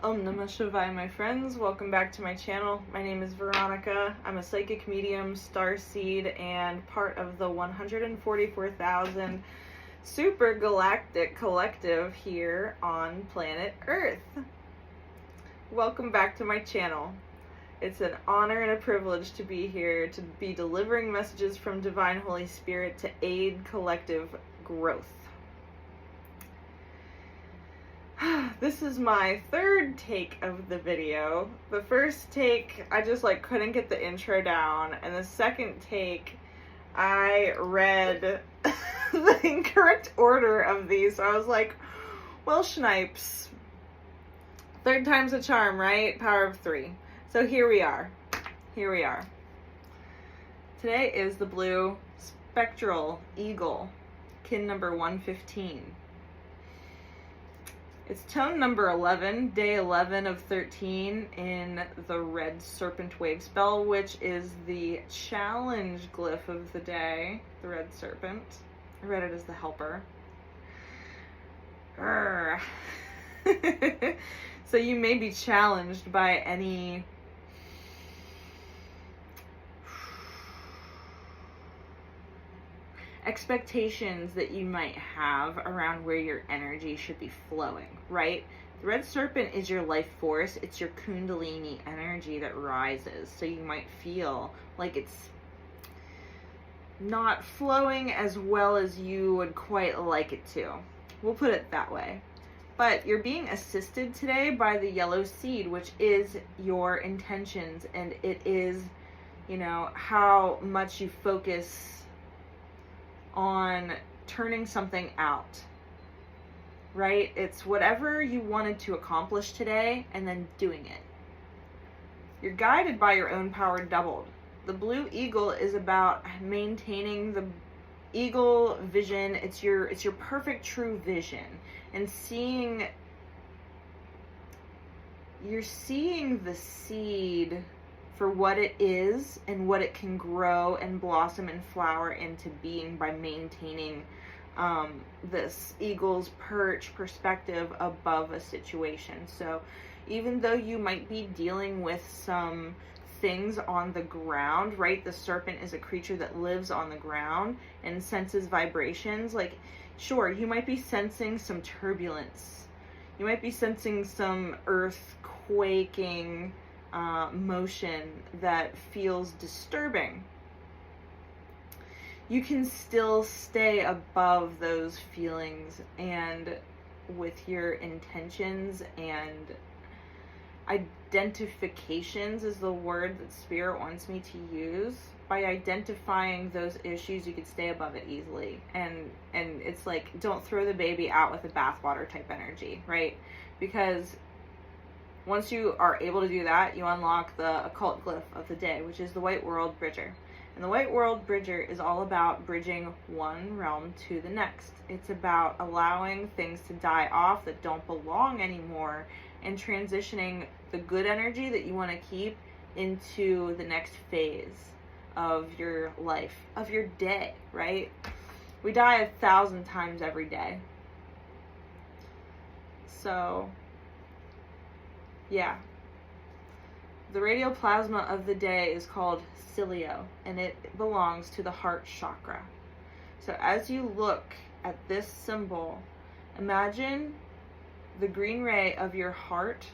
Om Namah Shivaya, my friends. Welcome back to my channel. My name is Veronica. I'm a psychic medium, starseed, and part of the 144,000 super galactic collective here on planet Earth. Welcome back to my channel. It's an honor and a privilege to be here, to be delivering messages from Divine Holy Spirit to aid collective growth. This is my third take of the video. The first take, I just couldn't get the intro down, and the second take, I read the incorrect order of these, so I was like, well, snipes. Third time's a charm, right? Power of 3. So here we are. Today is the blue spectral eagle, kin number 115. It's tone number 11, day 11 of 13 in the red serpent wave spell, which is the challenge glyph of the day, the red serpent. I read it as the helper. So you may be challenged by any expectations that you might have around where your energy should be flowing, right? The red serpent is your life force. It's your kundalini energy that rises. So you might feel like it's not flowing as well as you would quite like it to. We'll put it that way. But you're being assisted today by the yellow seed, which is your intentions, and it is, how much you focus on turning something out, right? It's whatever you wanted to accomplish today and then doing it. You're guided by your own power doubled. The blue eagle is about maintaining the eagle vision. It's your perfect true vision, and you're seeing the seed for what it is and what it can grow and blossom and flower into being by maintaining this eagle's perch perspective above a situation. So even though you might be dealing with some things on the ground, right? The serpent is a creature that lives on the ground and senses vibrations. Sure, you might be sensing some turbulence. You might be sensing some earth quaking motion that feels disturbing. You can still stay above those feelings, and with your intentions and identifications is the word that Spirit wants me to use. By identifying those issues, you can stay above it easily. And it's don't throw the baby out with the bathwater type energy, right? Because once you are able to do that, you unlock the occult glyph of the day, which is the White World Bridger. And the White World Bridger is all about bridging one realm to the next. It's about allowing things to die off that don't belong anymore and transitioning the good energy that you want to keep into the next phase of your life, of your day, right? We die 1,000 times every day. So yeah, the radioplasma of the day is called Cilio, and it belongs to the heart chakra. So as you look at this symbol, imagine the green ray of your heart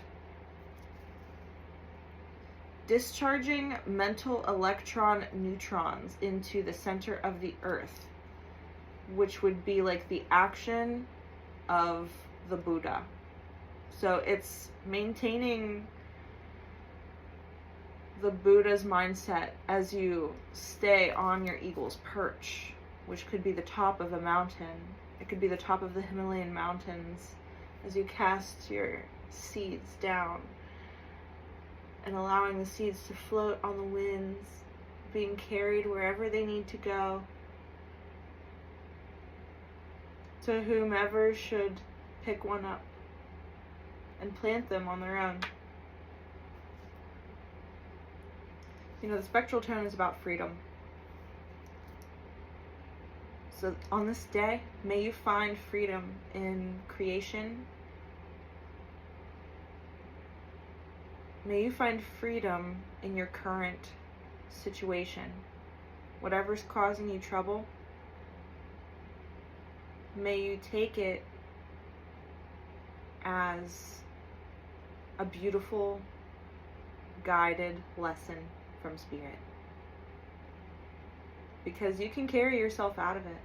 discharging mental electron neutrons into the center of the earth, which would be like the action of the Buddha. So it's maintaining the Buddha's mindset as you stay on your eagle's perch, which could be the top of a mountain. It could be the top of the Himalayan mountains as you cast your seeds down and allowing the seeds to float on the winds, being carried wherever they need to go to whomever should pick one up and plant them on their own. The spectral tone is about freedom. So on this day, may you find freedom in creation, May you find freedom in your current situation. Whatever's causing you trouble, may you take it as a beautiful, guided lesson from Spirit. Because you can carry yourself out of it.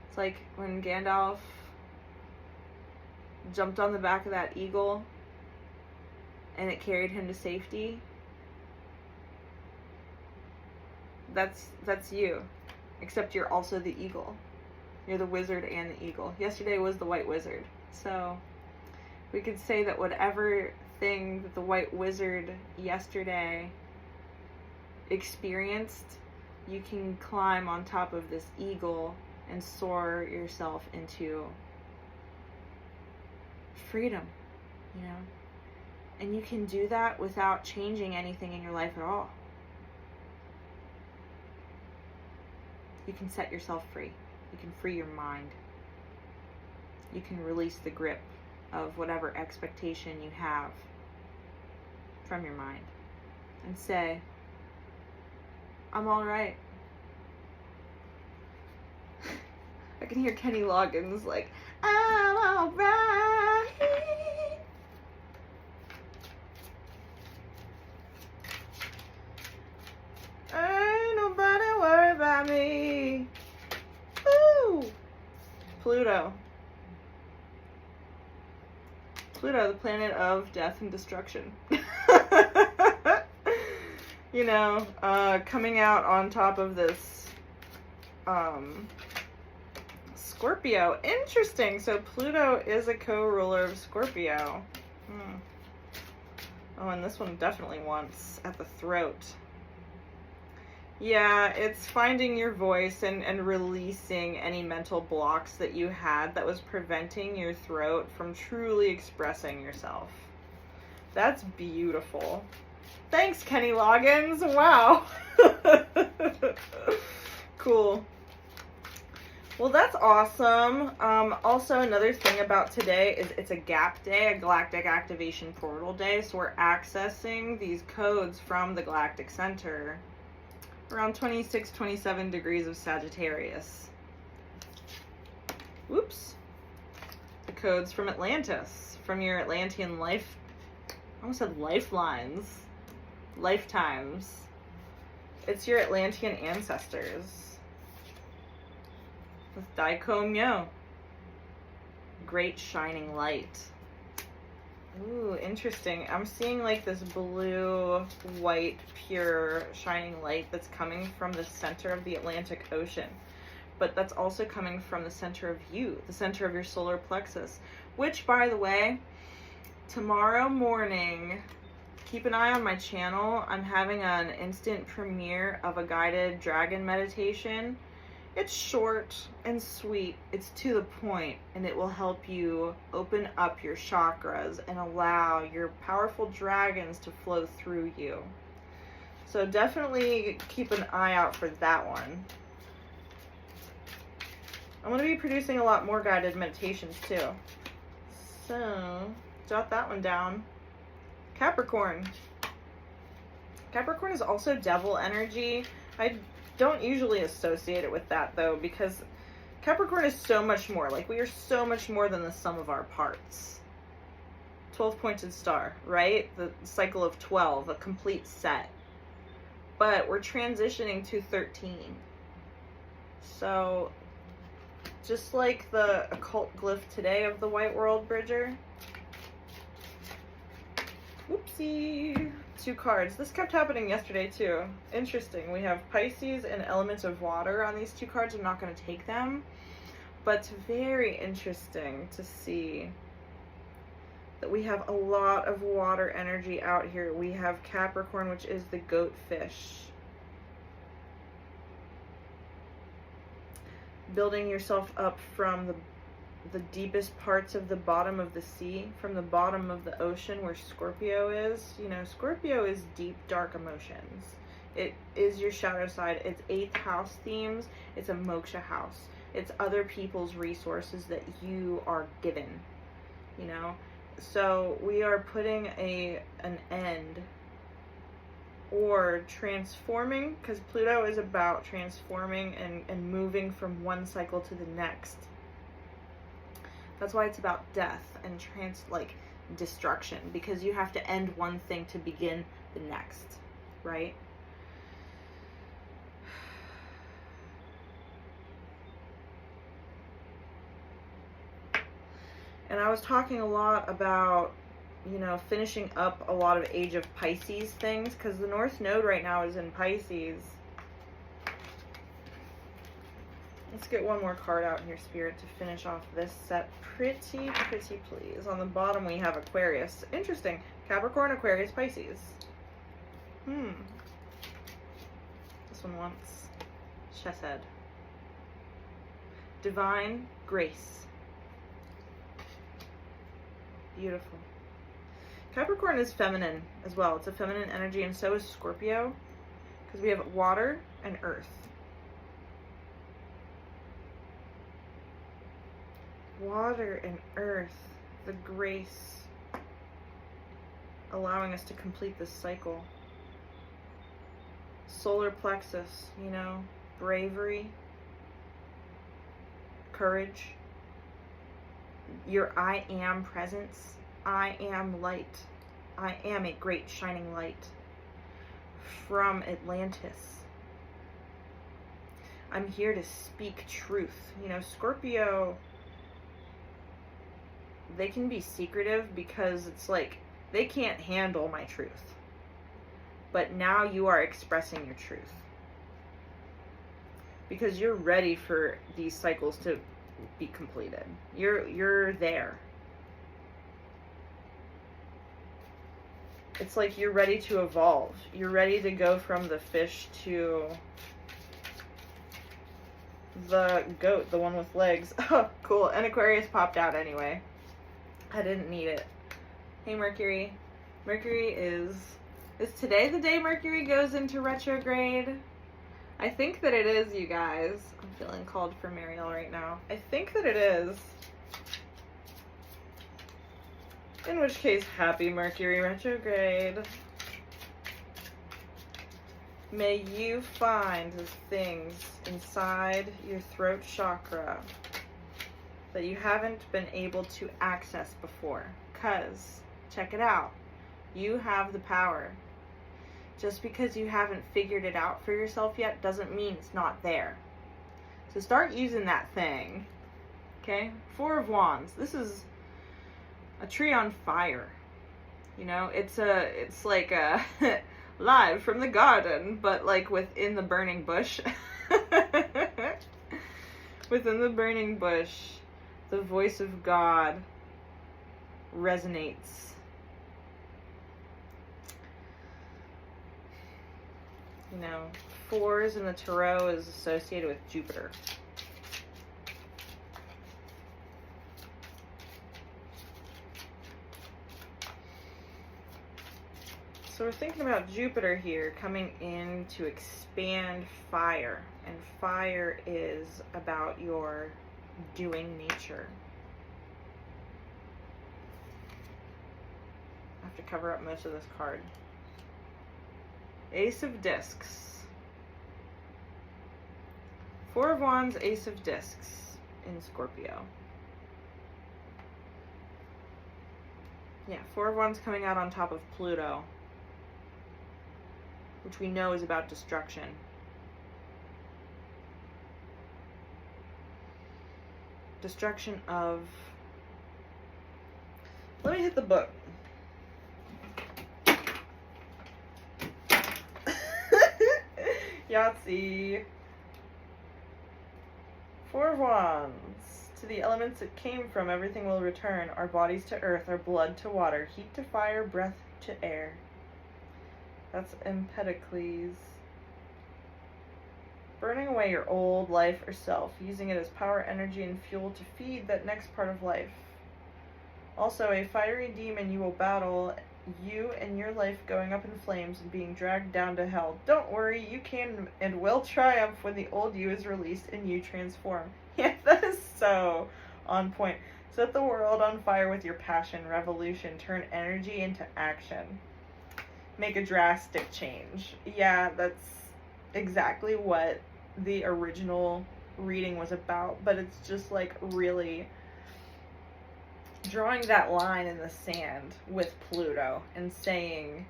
It's like when Gandalf jumped on the back of that eagle and it carried him to safety. That's you. Except you're also the eagle. You're the wizard and the eagle. Yesterday was the white wizard. So we could say that whatever thing that the white wizard yesterday experienced, you can climb on top of this eagle and soar yourself into freedom, you know? And you can do that without changing anything in your life at all. You can set yourself free. You can free your mind. You can release the grip of whatever expectation you have from your mind and say, I'm all right. I can hear Kenny Loggins like, I'm all right. Ain't nobody worry about me. Woo! Pluto. Pluto, the planet of death and destruction. You know, coming out on top of this Scorpio. Interesting. So Pluto is a co-ruler of Scorpio. Oh, and this one definitely wants at the throat. Yeah, it's finding your voice and releasing any mental blocks that you had that was preventing your throat from truly expressing yourself. That's beautiful. Thanks, Kenny Loggins. Wow. Cool. Well, that's awesome. Also, another thing about today is it's a gap day, a galactic activation portal day. So we're accessing these codes from the galactic center around 26, 27 degrees of Sagittarius. Whoops. The codes from Atlantis, from your Atlantean life, I almost said lifelines, lifetimes. It's your Atlantean ancestors. With Daiko Myo. Great shining light. Ooh, interesting. I'm seeing like this blue, white, pure, shining light that's coming from the center of the Atlantic Ocean. But that's also coming from the center of you, the center of your solar plexus. Which, by the way, tomorrow morning, keep an eye on my channel. I'm having an instant premiere of a guided dragon meditation. It's short and sweet, it's to the point, and it will help you open up your chakras and allow your powerful dragons to flow through you. So definitely keep an eye out for that one. I'm going to be producing a lot more guided meditations too. So, jot that one down. Capricorn. Capricorn is also devil energy. I don't usually associate it with that though, because Capricorn is so much more. Like, we are so much more than the sum of our parts. 12-pointed star, right? The cycle of 12, a complete set. But we're transitioning to 13. So, just like the occult glyph today of the White World Bridger. Whoopsie. 2 cards. This kept happening yesterday too. Interesting. We have Pisces and elements of water on these 2 cards. I'm not going to take them, but it's very interesting to see that we have a lot of water energy out here. We have Capricorn, which is the goat fish. Building yourself up from the deepest parts of the bottom of the sea, from the bottom of the ocean where Scorpio is. You know, Scorpio is deep, dark emotions. It is your shadow side. It's 8th house themes. It's a moksha house. It's other people's resources that you are given, you know. So we are putting an end or transforming, because Pluto is about transforming and moving from one cycle to the next. That's why it's about death and destruction, because you have to end one thing to begin the next, right? And I was talking a lot about, you know, finishing up a lot of Age of Pisces things, because the North Node right now is in Pisces. Let's get one more card out in your spirit to finish off this set. Pretty please. On the bottom we have Aquarius. Interesting. Capricorn, Aquarius, Pisces. This one wants Chesed. Divine Grace. Beautiful. Capricorn is feminine as well. It's a feminine energy, and so is Scorpio, because we have water and earth. Water and earth, the grace, allowing us to complete this cycle. Solar plexus, you know, bravery, courage, your I am presence. I am light. I am a great shining light from Atlantis. I'm here to speak truth. You know, Scorpio, they can be secretive because it's like they can't handle my truth. But now you are expressing your truth, because you're ready for these cycles to be completed. You're there. It's like you're ready to evolve. You're ready to go from the fish to the goat, the one with legs. Oh, cool. And Aquarius popped out anyway. I didn't need it. Hey, Mercury. Mercury is today the day Mercury goes into retrograde? I think that it is, you guys. I'm feeling called for Mariel right now. I think that it is. In which case, happy Mercury retrograde. May you find the things inside your throat chakra that you haven't been able to access before. 'Cause, check it out, you have the power. Just because you haven't figured it out for yourself yet doesn't mean it's not there. So start using that thing. Okay? Four of Wands. This is a tree on fire. You know, it's like a live from the garden, but like within the burning bush. Within the burning bush, the voice of God resonates. You know, fours in the tarot is associated with Jupiter. So we're thinking about Jupiter here coming in to expand fire. And fire is about your doing nature. I have to cover up most of this card. Ace of Discs. Four of Wands, Ace of Discs in Scorpio. Yeah, Four of Wands coming out on top of Pluto, which we know is about destruction. Destruction of... Let me hit the book. Yahtzee. Four of Wands. To the elements it came from, everything will return. Our bodies to earth, our blood to water, heat to fire, breath to air. That's Empedocles. Burning away your old life or self, using it as power, energy, and fuel to feed that next part of life. Also, a fiery demon you will battle, you and your life going up in flames and being dragged down to hell. Don't worry, you can and will triumph when the old you is released and you transform. Yeah, that is so on point. Set the world on fire with your passion. Revolution. Turn energy into action. Make a drastic change. Yeah, that's exactly what the original reading was about, but it's just like really drawing that line in the sand with Pluto and saying,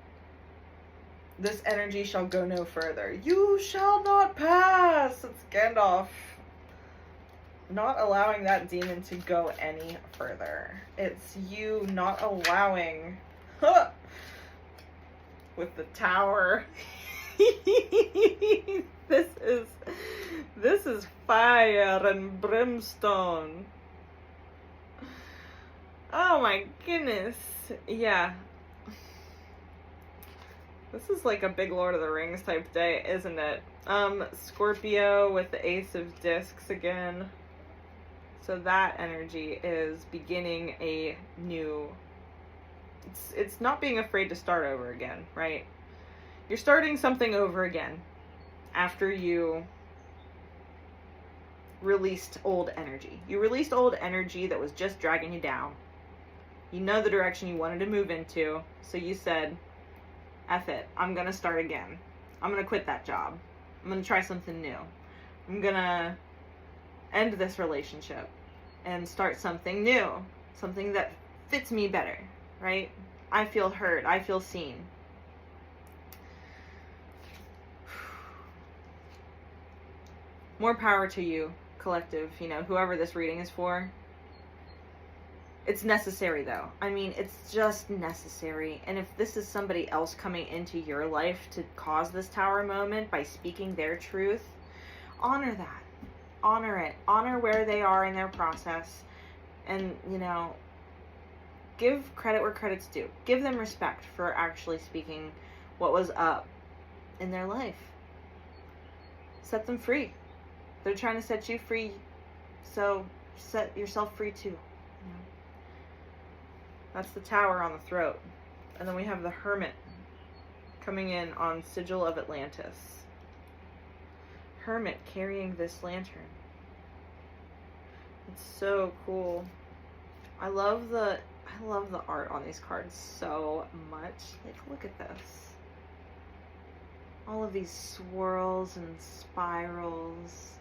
this energy shall go no further. You shall not pass. It's Gandalf not allowing that demon to go any further. It's you not allowing with the tower. This is fire and brimstone. Oh my goodness. Yeah. This is like a big Lord of the Rings type day, isn't it? Scorpio with the Ace of Discs again. So that energy is beginning a new... It's not being afraid to start over again, right? You're starting something over again after you released old energy. You released old energy that was just dragging you down. You know the direction you wanted to move into, so you said, F it, I'm gonna start again. I'm gonna quit that job. I'm gonna try something new. I'm gonna end this relationship and start something new. Something that fits me better, right? I feel heard. I feel seen. More power to you, collective, you know, whoever this reading is for. It's necessary, though. I mean, it's just necessary. And if this is somebody else coming into your life to cause this tower moment by speaking their truth, honor that. Honor it. Honor where they are in their process. And, you know, give credit where credit's due. Give them respect for actually speaking what was up in their life. Set them free. They're trying to set you free, so set yourself free too. You know? That's the tower on the throat. And then we have the Hermit coming in on Sigil of Atlantis. Hermit carrying this lantern. It's so cool. I love the art on these cards so much. Like, look at this. All of these swirls and spirals.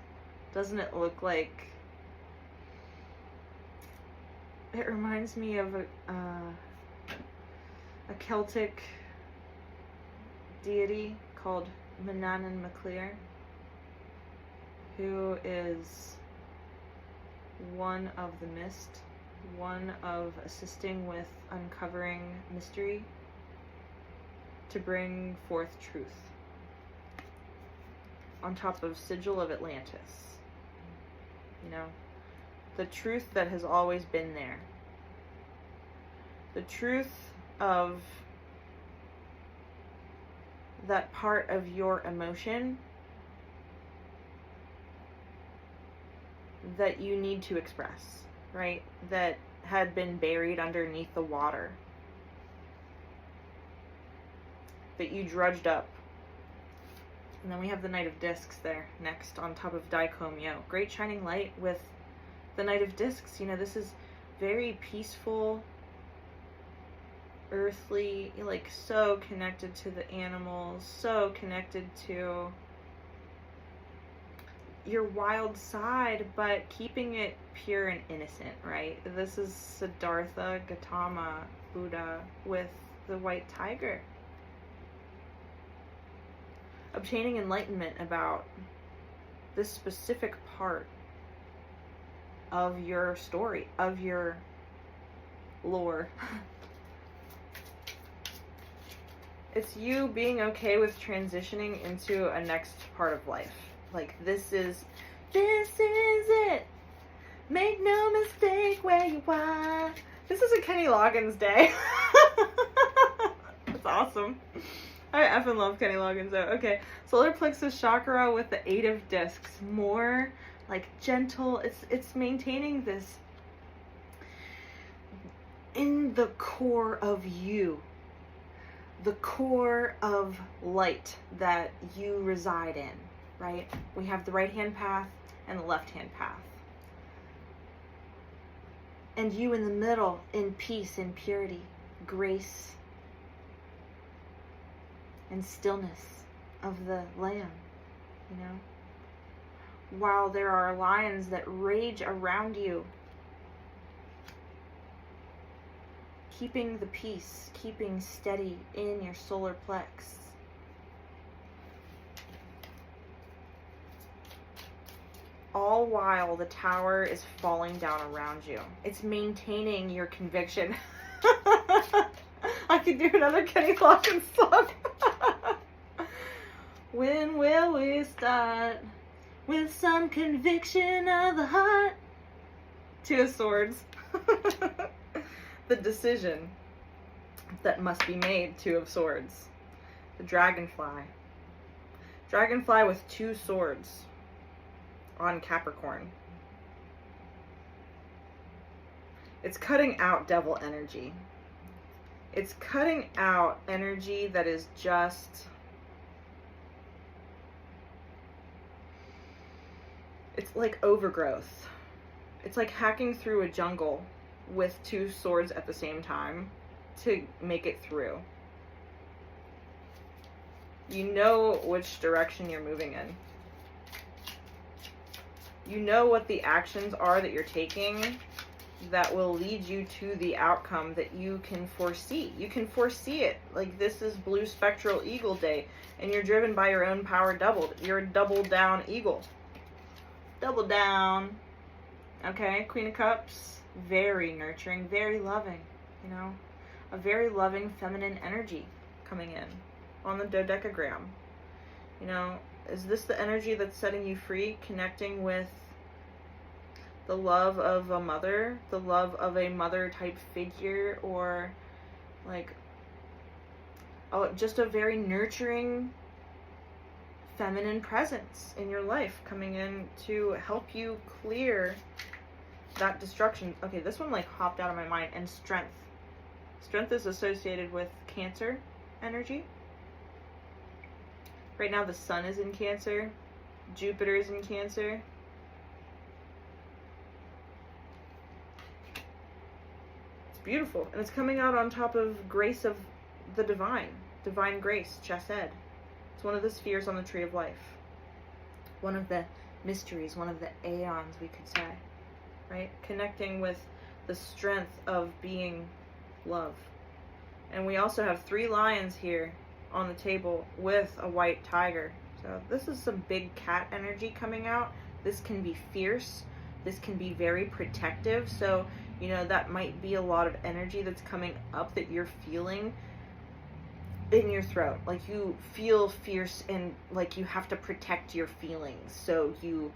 Doesn't it look like... It reminds me of a Celtic deity called Manannan MacLear, who is one of the mist, one of assisting with uncovering mystery to bring forth truth. On top of Sigil of Atlantis. You know, the truth that has always been there. The truth of that part of your emotion that you need to express, right? That had been buried underneath the water. That you drudged up. And then we have the Knight of Discs there next on top of Dicomio. Great shining light with the Knight of Discs. You know, this is very peaceful, earthly, like so connected to the animals, so connected to your wild side, but keeping it pure and innocent, right? This is Siddhartha Gautama Buddha with the white tiger. Obtaining enlightenment about this specific part of your story, of your lore. It's you being okay with transitioning into a next part of life. Like, this is it. Make no mistake where you are. This is a Kenny Loggins day. That's awesome. I effing love Kenny Loggins though. Okay, solar plexus chakra with the 8 of discs. More like gentle. It's maintaining this in the core of you. The core of light that you reside in, right? We have the right hand path and the left hand path. And you in the middle, in peace and purity, grace and stillness of the Lamb, you know? While there are lions that rage around you, keeping the peace, keeping steady in your solar plex. All while the tower is falling down around you. It's maintaining your conviction. I could do another Kenny Loggins song. When will we start? With some conviction of the heart. Two of Swords. The decision that must be made. Two of Swords. The dragonfly. Dragonfly with two swords on Capricorn. It's cutting out devil energy. It's cutting out energy that is just... It's like overgrowth. It's like hacking through a jungle with two swords at the same time to make it through. You know which direction you're moving in. You know what the actions are that you're taking that will lead you to the outcome that you can foresee. You can foresee it. Like, this is Blue Spectral Eagle Day, and you're driven by your own power doubled. You're a double down eagle. Double down. Okay, Queen of Cups. Very nurturing, very loving, you know. A very loving feminine energy coming in on the dodecagram. You know, is this the energy that's setting you free, connecting with the love of a mother, the love of a mother type figure, or like, oh, just a very nurturing feminine presence in your life coming in to help you clear that destruction. Okay, this one like hopped out of my mind. And strength. Strength is associated with Cancer energy. Right now the sun is in Cancer. Jupiter is in Cancer. It's beautiful. And it's coming out on top of grace of the divine. Divine grace, Chesed. It's one of the spheres on the tree of life. One of the mysteries, one of the aeons, we could say. Right? Connecting with the strength of being love. And we also have 3 lions here on the table with a white tiger. So this is some big cat energy coming out. This can be fierce. This can be very protective. So, you know, that might be a lot of energy that's coming up that you're feeling in your throat. Like, you feel fierce and like you have to protect your feelings. So you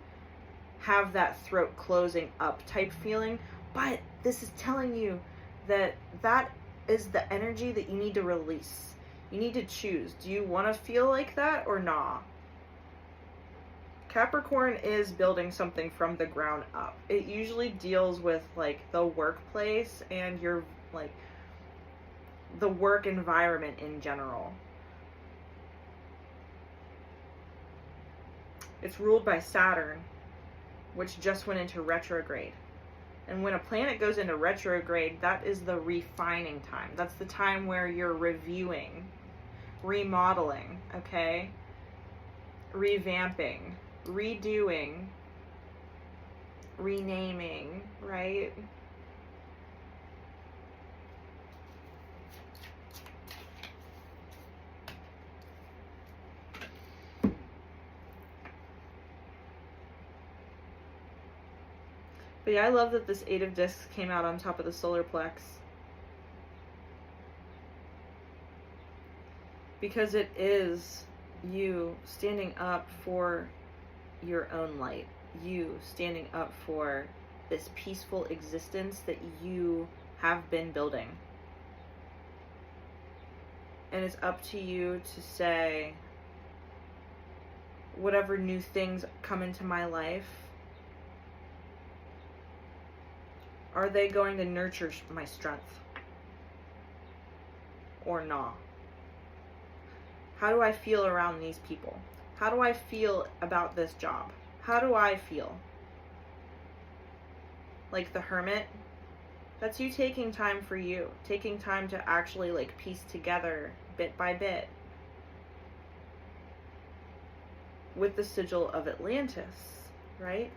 have that throat closing up type feeling. But this is telling you that that is the energy that you need to release. You need to choose. Do you want to feel like that or not? Capricorn is building something from the ground up. It usually deals with like the workplace and your like the work environment in general. It's ruled by Saturn, which just went into retrograde. And when a planet goes into retrograde, that is the refining time. That's the time where you're reviewing, remodeling, okay? Revamping, redoing, renaming, right? But yeah, I love that this 8 of Discs came out on top of the solar plex. Because it is you standing up for your own light. You standing up for this peaceful existence that you have been building. And it's up to you to say, whatever new things come into my life, are they going to nurture my strength or not? How do I feel around these people? How do I feel about this job? How do I feel? Like the Hermit, That's you taking time for you, taking time to actually like piece together bit by bit with the sigil of Atlantis, right?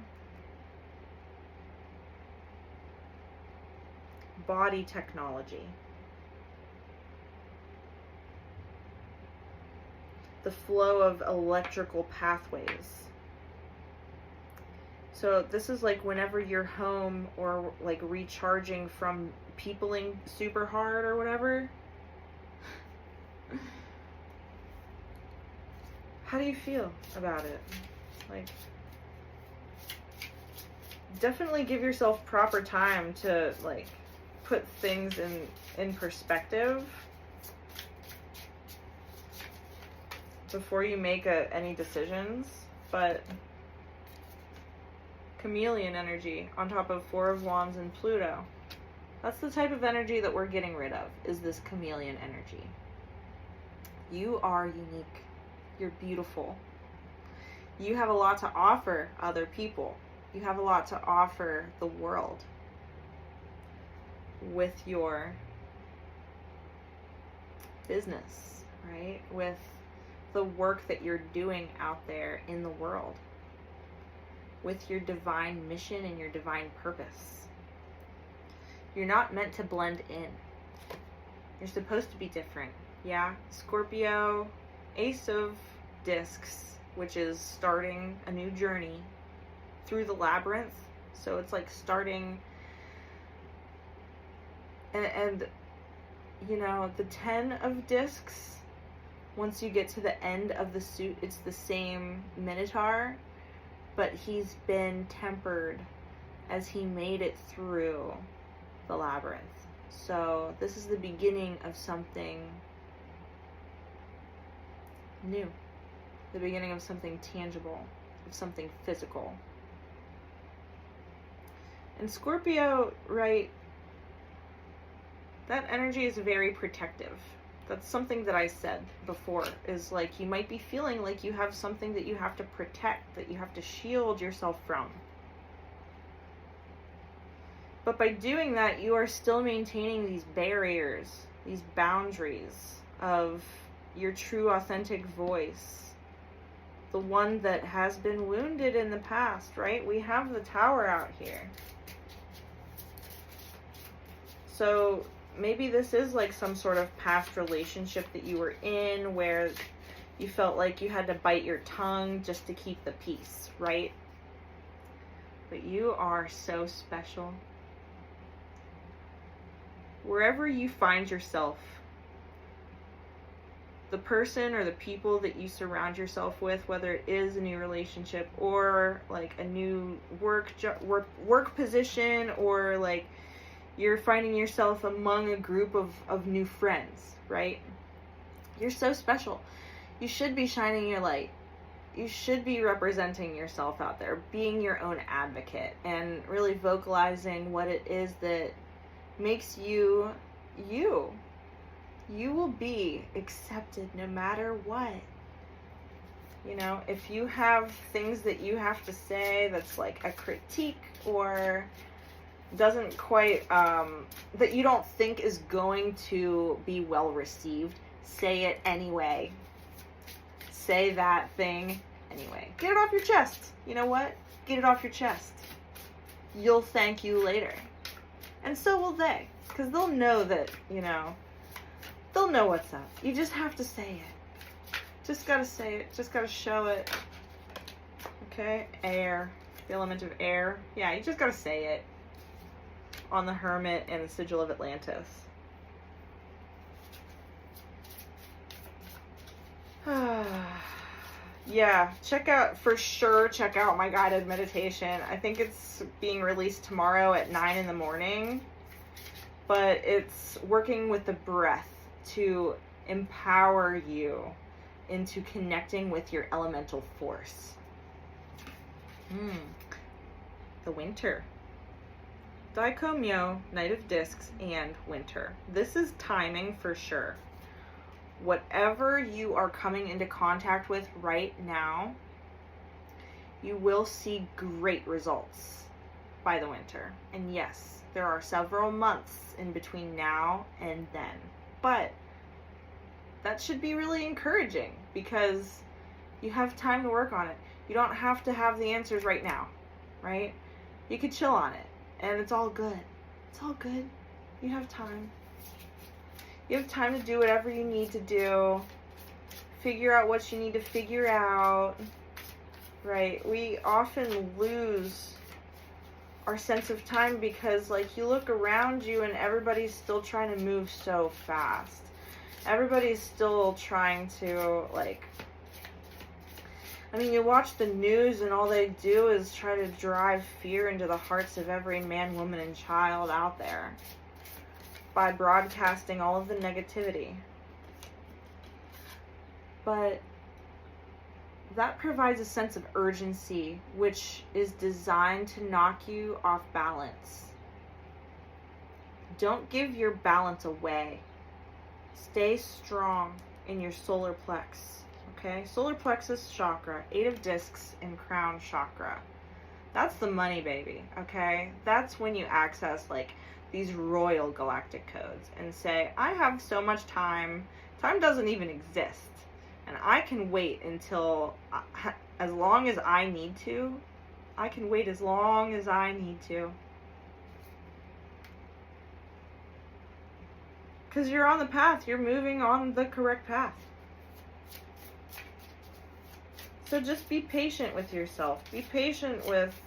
Body technology. The flow of electrical pathways. So this is like whenever you're home or like recharging from peopling super hard or whatever. How do you feel about it? Like, definitely give yourself proper time to like put things in perspective before you make any decisions. But chameleon energy on top of Four of Wands and Pluto. That's the type of energy that we're getting rid of, is this chameleon energy. You are unique. You're beautiful. You have a lot to offer other people. You have a lot to offer the world with your business, right? With the work that you're doing out there in the world. With your divine mission and your divine purpose. You're not meant to blend in. You're supposed to be different. Yeah? Scorpio, Ace of Discs, which is starting a new journey through the labyrinth. So it's like starting, and you know, the 10 of Discs, once you get to the end of the suit, it's the same Minotaur, but he's been tempered as he made it through the labyrinth. So this is the beginning of something new. The beginning of something tangible, of something physical. And Scorpio, right, that energy is very protective. That's something that I said before, is like you might be feeling like you have something that you have to protect, that you have to shield yourself from. But by doing that, you are still maintaining these barriers, these boundaries of your true authentic voice. The one that has been wounded in the past, right? We have the Tower out here. So maybe this is like some sort of past relationship that you were in where you felt like you had to bite your tongue just to keep the peace, right? But you are so special. Wherever you find yourself, the person or the people that you surround yourself with, whether it is a new relationship or like a new work position, or like you're finding yourself among a group of new friends, right? You're so special. You should be shining your light. You should be representing yourself out there, being your own advocate, and really vocalizing what it is that makes you you. You will be accepted no matter what. You know, if you have things that you have to say that's like a critique or doesn't quite, that you don't think is going to be well received, say it anyway. Say that thing anyway. Get it off your chest. You know what? Get it off your chest. You'll thank you later. And so will they. Because they'll know that, you know, they'll know what's up. You just have to say it. Just gotta say it. Just gotta show it. Okay? Air. The element of air. Yeah, you just gotta say it. On the Hermit and the Sigil of Atlantis. Yeah, check out my guided meditation. I think it's being released tomorrow at 9 in the morning. But it's working with the breath to empower you into connecting with your elemental force. The winter. Daikomyo, Knight of Discs, and winter. This is timing for sure. Whatever you are coming into contact with right now, you will see great results. by the winter. And yes, there are several months in between now and then. But that should be really encouraging because you have time to work on it. You don't have to have the answers right now, right? You could chill on it and it's all good. It's all good. You have time. You have time to do whatever you need to do. Figure out what you need to figure out, right? We often lose our sense of time because, like, you look around you and everybody's still trying to move so fast. Everybody's still trying to, like, I mean, you watch the news and all they do is try to drive fear into the hearts of every man, woman, and child out there by broadcasting all of the negativity. But that provides a sense of urgency, which is designed to knock you off balance. Don't give your balance away. Stay strong in your solar plex. Okay, solar plexus chakra, 8 of discs, and crown chakra. That's the money, baby, okay? That's when you access, like, these royal galactic codes and say, I have so much time. Time doesn't even exist. And I can wait until, as long as I need to. I can wait as long as I need to. Because you're on the path. You're moving on the correct path. So just be patient with yourself. Be patient with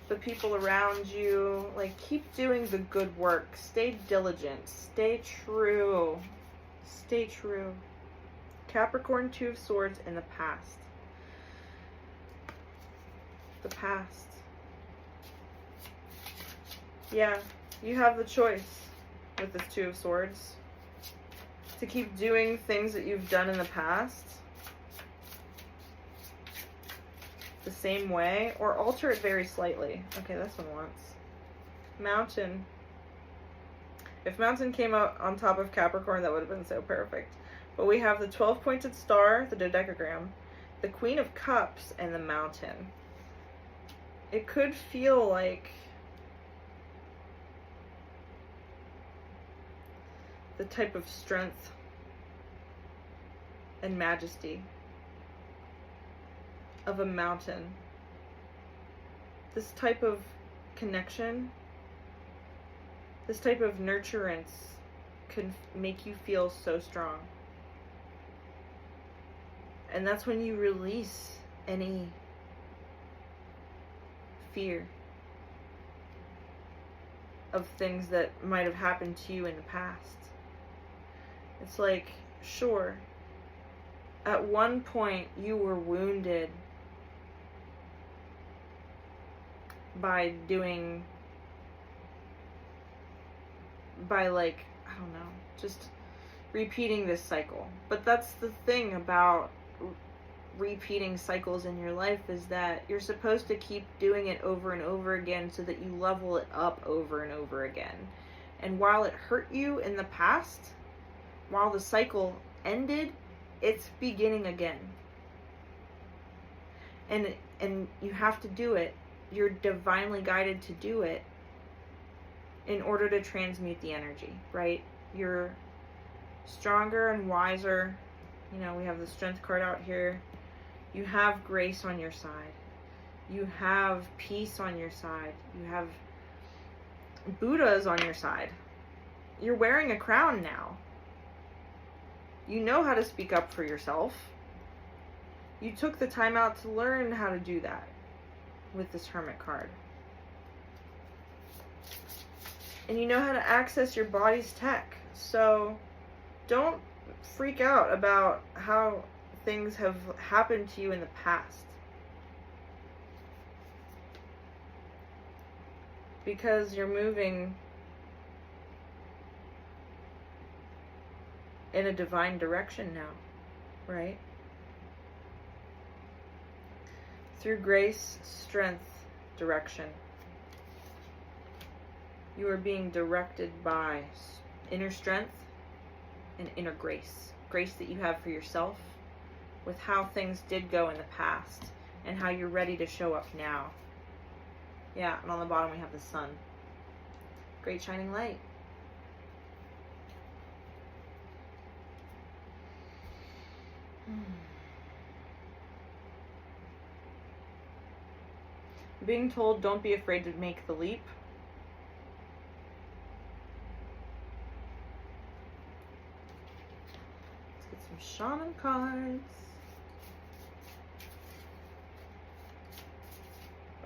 the people around you. Like, keep doing the good work. Stay diligent. Stay true. Stay true. Capricorn, 2 of Swords in the past. The past. Yeah, you have the choice with this 2 of Swords to keep doing things that you've done in the past the same way, or alter it very slightly. Okay, this one once. Mountain. If Mountain came out on top of Capricorn, that would have been so perfect. But we have the 12-pointed star, the dodecagram, the Queen of Cups, and the Mountain. It could feel like the type of strength and majesty of a mountain. This type of connection, this type of nurturance can make you feel so strong. And that's when you release any fear of things that might have happened to you in the past. It's like, sure, at one point you were wounded by like, I don't know, just repeating this cycle. But that's the thing about repeating cycles in your life, is that you're supposed to keep doing it over and over again so that you level it up over and over again. And while it hurt you in the past, while the cycle ended, it's beginning again. And you have to do it. You're divinely guided to do it in order to transmute the energy, right? You're stronger and wiser. You know, we have the Strength card out here. You have grace on your side. You have peace on your side. You have Buddhas on your side. You're wearing a crown now. You know how to speak up for yourself. You took the time out to learn how to do that with this Hermit card. And you know how to access your body's tech. So don't freak out about how things have happened to you in the past. Because you're moving in a divine direction now, right? Through grace, strength, direction. You are being directed by inner strength and inner grace. Grace that you have for yourself, with how things did go in the past and how you're ready to show up now. Yeah, and on the bottom we have the sun. Great shining light. Being told don't be afraid to make the leap. Let's get some shaman cards.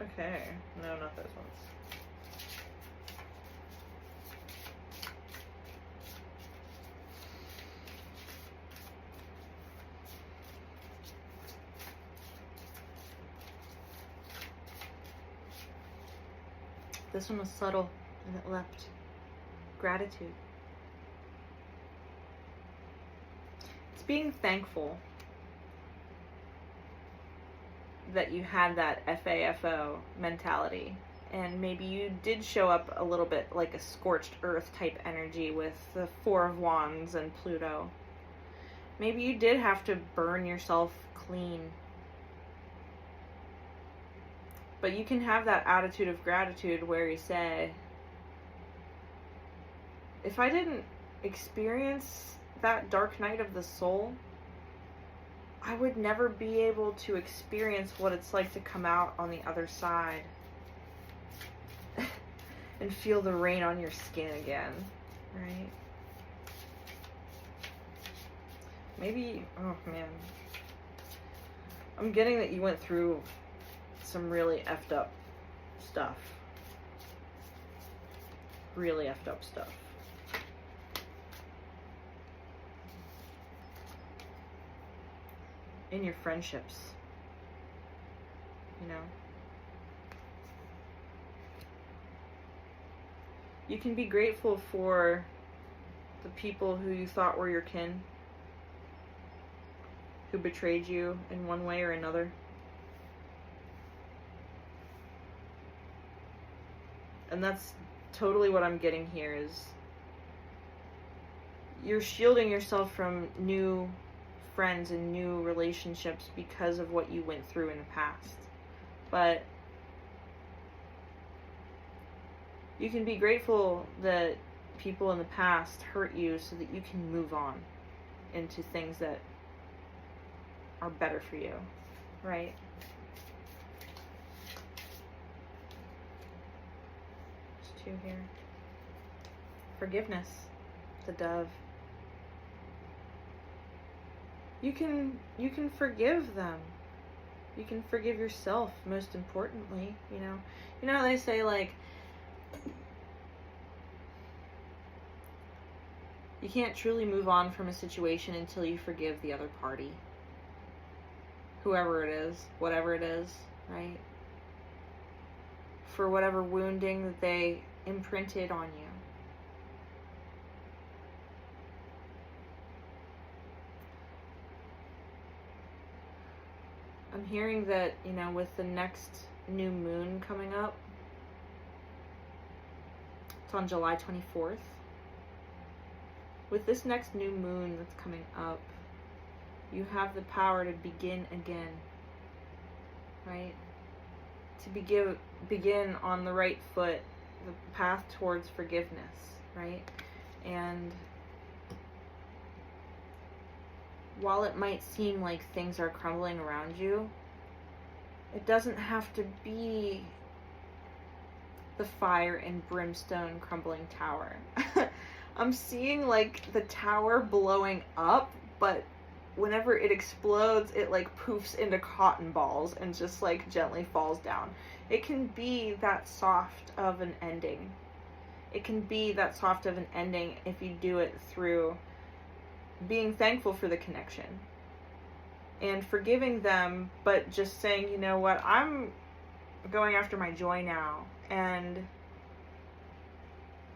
Okay, no, not those ones. This one was subtle and it left. Gratitude. It's being thankful that you had that FAFO mentality, and maybe you did show up a little bit like a scorched earth type energy with the Four of Wands and Pluto. Maybe you did have to burn yourself clean. But you can have that attitude of gratitude where you say, if I didn't experience that dark night of the soul, I would never be able to experience what it's like to come out on the other side and feel the rain on your skin again, right? Maybe, oh man, I'm getting that you went through some really effed up stuff. Really effed up stuff. In your friendships, you know. You can be grateful for the people who you thought were your kin, who betrayed you in one way or another. And that's totally what I'm getting here is you're shielding yourself from new friends and new relationships because of what you went through in the past. But you can be grateful that people in the past hurt you so that you can move on into things that are better for you, right? There's two here. Forgiveness, the dove. You can forgive them. You can forgive yourself, most importantly, you know. You know how they say, like, you can't truly move on from a situation until you forgive the other party. Whoever it is, whatever it is, right? For whatever wounding that they imprinted on you. I'm hearing that, you know, with the next new moon coming up, it's on July 24th. With this next new moon that's coming up, you have the power to begin again, right? To begin on the right foot, the path towards forgiveness, right? And while it might seem like things are crumbling around you, it doesn't have to be the fire and brimstone crumbling tower. I'm seeing like the tower blowing up, but whenever it explodes, it like poofs into cotton balls and just like gently falls down. It can be that soft of an ending. It can be that soft of an ending if you do it through being thankful for the connection and forgiving them, but just saying, you know what, I'm going after my joy now, and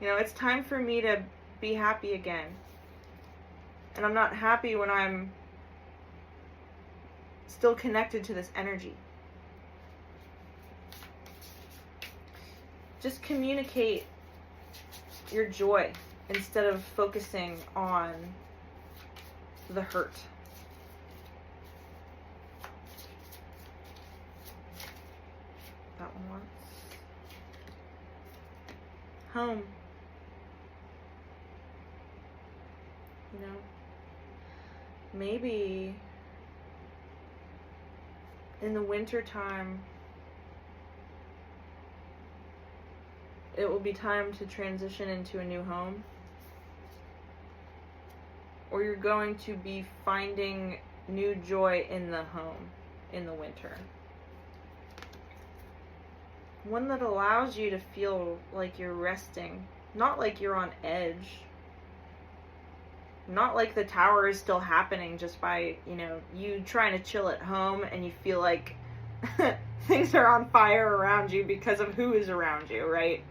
you know, it's time for me to be happy again. And I'm not happy when I'm still connected to this energy. Just communicate your joy instead of focusing on the hurt. That one once. Home. You know? Maybe in the winter time, it will be time to transition into a new home. Or you're going to be finding new joy in the home in the winter. One that allows you to feel like you're resting, not like you're on edge. Not like the tower is still happening just by, you trying to chill at home and you feel like things are on fire around you because of who is around you, right?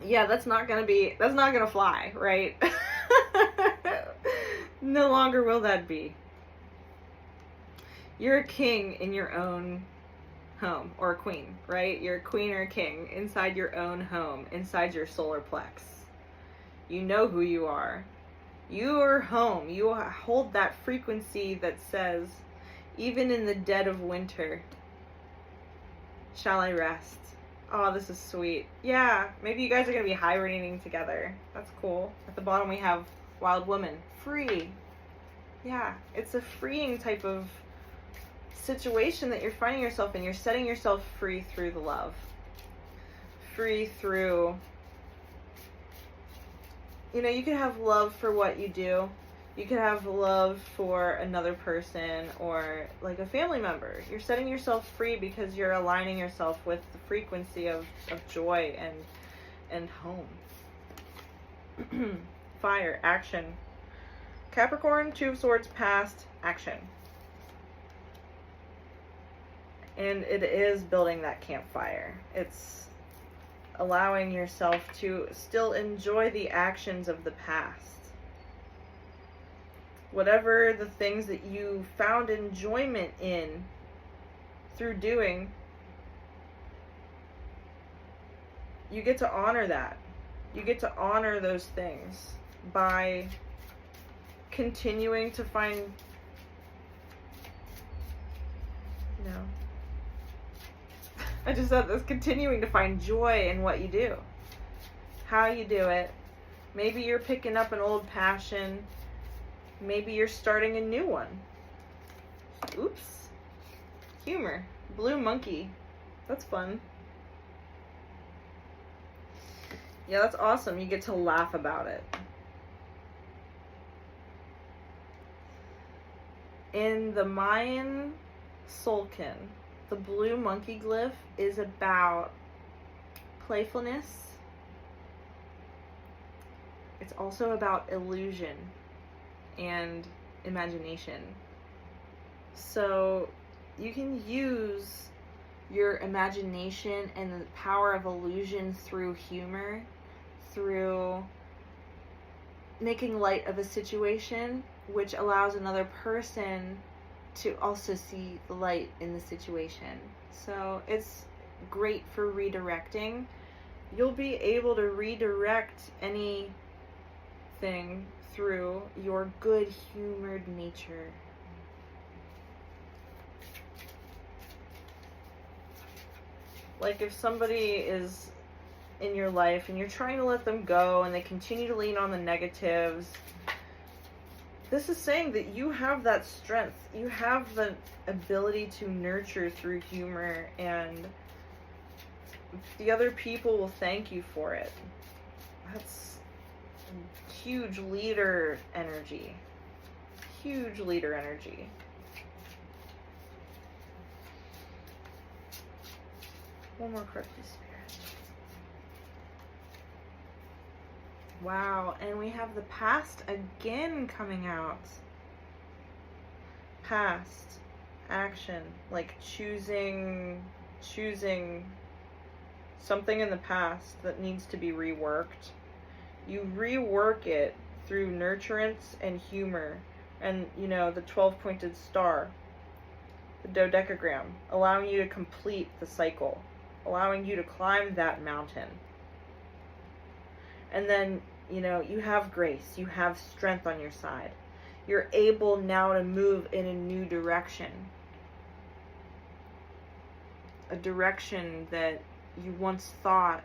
Yeah, that's not gonna fly, right? No longer will that be. You're a king in your own home, or a queen, right? You're a queen or a king inside your own home, inside your solar plex. You know who you are. You are home. You hold that frequency that says, even in the dead of winter, shall I rest? Oh, this is sweet. Yeah, maybe you guys are going to be hibernating together. That's cool. At the bottom we have wild woman. Free. Yeah, it's a freeing type of situation that you're finding yourself in. You're setting yourself free through the love. Free through... you could have love for what you do. You could have love for another person or like a family member. You're setting yourself free because you're aligning yourself with the frequency of joy and home. Fire, action. Capricorn, Two of Swords, past, action. And it is building that campfire. It's allowing yourself to still enjoy the actions of the past. Whatever the things that you found enjoyment in through doing, you get to honor that. You get to honor those things by continuing to find, I just said this, continuing to find joy in what you do. How you do it. Maybe you're picking up an old passion. Maybe you're starting a new one. Oops. Humor. Blue monkey. That's fun. Yeah, that's awesome. You get to laugh about it. In the Mayan Solkin, the blue monkey glyph is about playfulness. It's also about illusion and imagination. So you can use your imagination and the power of illusion through humor, through making light of a situation, which allows another person to also see the light in the situation. So it's great for redirecting. You'll be able to redirect anything through your good-humored nature. Like if somebody is in your life and you're trying to let them go and they continue to lean on the negatives, this is saying that you have that strength. You have the ability to nurture through humor, and the other people will thank you for it. That's huge leader energy. Huge leader energy. One more card, please, Spirit. Wow, and we have the past again coming out. Past, action, like choosing something in the past that needs to be reworked. You rework it through nurturance and humor, and the 12-pointed star, the dodecagram, allowing you to complete the cycle, allowing you to climb that mountain. And then, you have grace, you have strength on your side. You're able now to move in a new direction. A direction that you once thought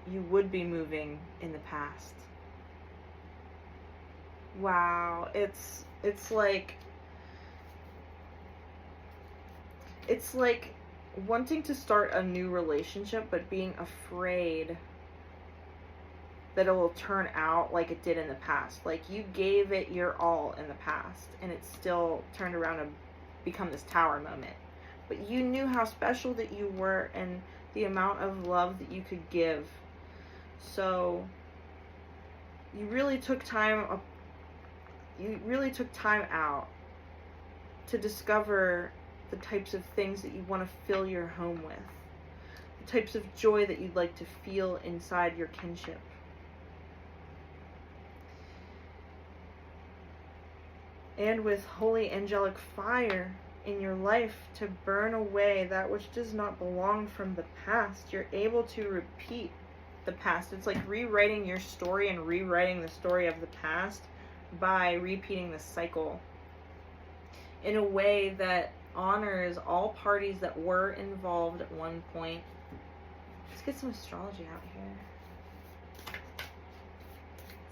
you would be moving in the past. Wow, it's like wanting to start a new relationship but being afraid that it will turn out like it did in the past. Like, you gave it your all in the past and it still turned around and become this tower moment. But you knew how special that you were and the amount of love that you could give. So you really took time out to discover the types of things that you want to fill your home with, the types of joy that you'd like to feel inside your kinship. And with holy angelic fire in your life to burn away that which does not belong from the past, you're able to repeat the past. It's like rewriting your story and rewriting the story of the past by repeating the cycle in a way that honors all parties that were involved at one point. Let's get some astrology out here.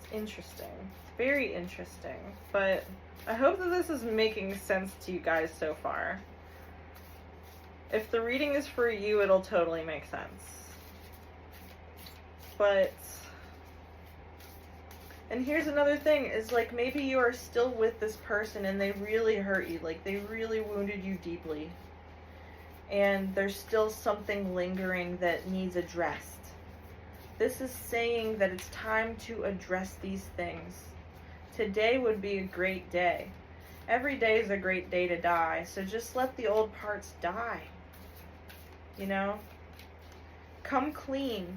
It's interesting. Very interesting. But I hope that this is making sense to you guys so far. If the reading is for you, it'll totally make sense. But, and here's another thing, is like, maybe you are still with this person and they really hurt you, like they really wounded you deeply. And there's still something lingering that needs addressed. This is saying that it's time to address these things. Today would be a great day. Every day is a great day to die, so just let the old parts die. You know? Come clean.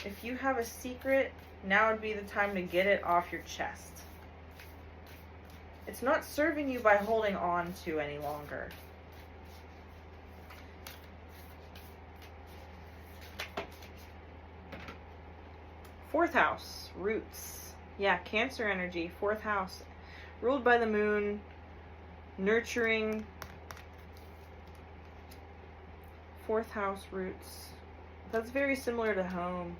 If you have a secret, now would be the time to get it off your chest. It's not serving you by holding on to any longer. Fourth house, roots. Yeah, Cancer energy, fourth house. Ruled by the moon, nurturing. Fourth house, roots. That's very similar to home,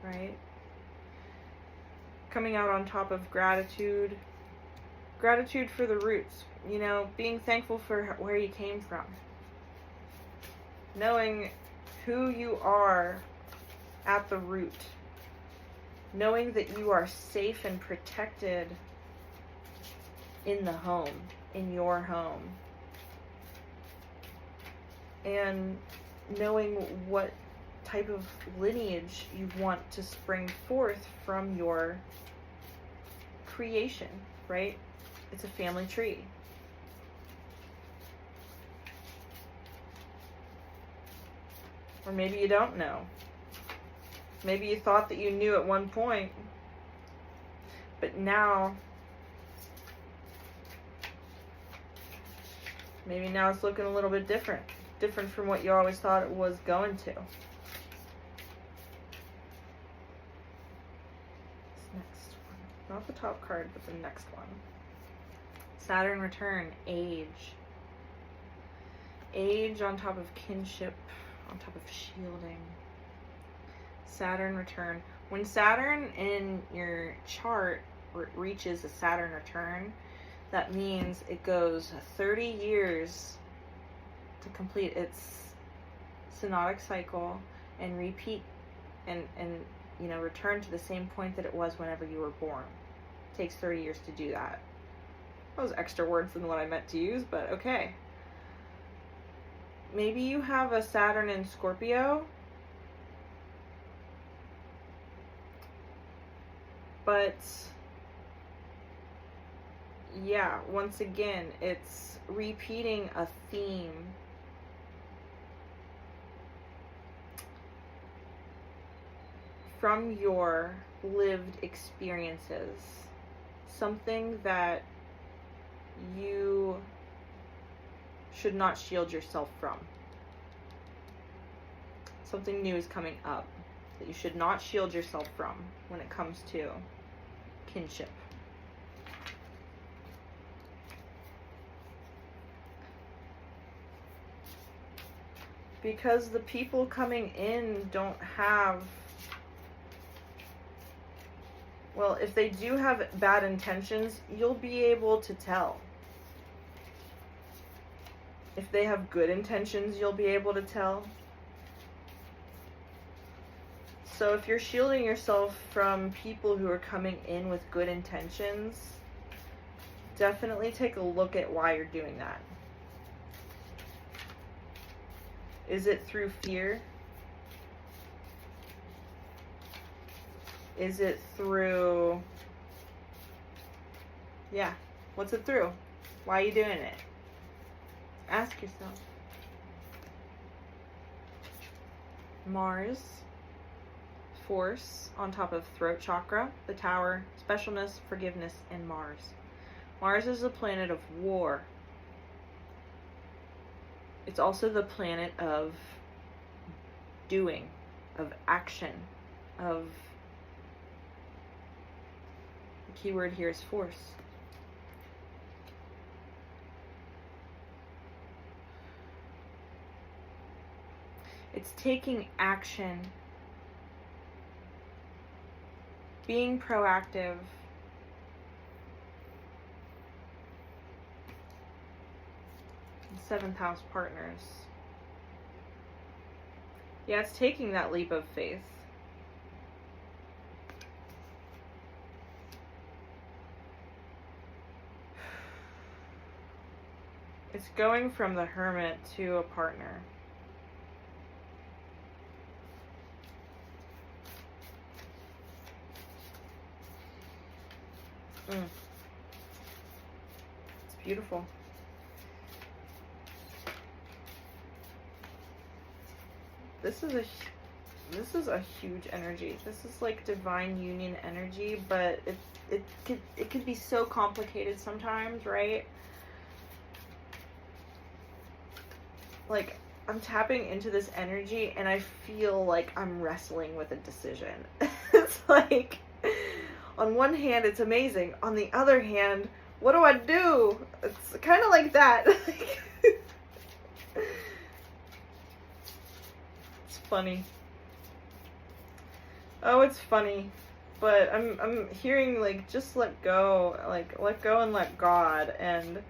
right? Coming out on top of gratitude. Gratitude for the roots. You know, being thankful for where you came from. Knowing who you are at the root. Knowing that you are safe and protected in the home, in your home. And knowing what type of lineage you want to spring forth from your creation, right? It's a family tree. Or maybe you don't know. Maybe you thought that you knew at one point, but now, maybe now it's looking a little bit different. Different from what you always thought it was going to. This next one. Not the top card, but the next one. Saturn return, age. Age on top of kinship, on top of shielding. Saturn return. When Saturn in your chart reaches a Saturn return, that means it goes 30 years to complete its synodic cycle and repeat and you know, return to the same point that it was whenever you were born. It takes 30 years to do that. Those extra words than what I meant to use, but okay. Maybe you have a Saturn in Scorpio. But yeah, once again, it's repeating a theme. From your lived experiences. Something that you should not shield yourself from. Something new is coming up that you should not shield yourself from when it comes to kinship. Because the people coming in don't have Well, if they do have bad intentions, you'll be able to tell. If they have good intentions, you'll be able to tell. So if you're shielding yourself from people who are coming in with good intentions, definitely take a look at why you're doing that. Is it through fear? Is it through, yeah, what's it through? Why are you doing it? Ask yourself. Mars, force on top of throat chakra, the tower, specialness, forgiveness, and Mars. Mars is the planet of war. It's also the planet of doing, of action, of, the key word here is force. It's taking action, being proactive, seventh house partners. Yeah, it's taking that leap of faith. It's going from the hermit to a partner. It's beautiful. This is a huge energy. This is like divine union energy, but it could be so complicated sometimes, right? Like, I'm tapping into this energy and I feel like I'm wrestling with a decision. It's like, on one hand, it's amazing. On the other hand, what do I do? It's kind of like that. It's funny. Oh, it's funny. But I'm hearing, like, just let go. Like, let go and let God. And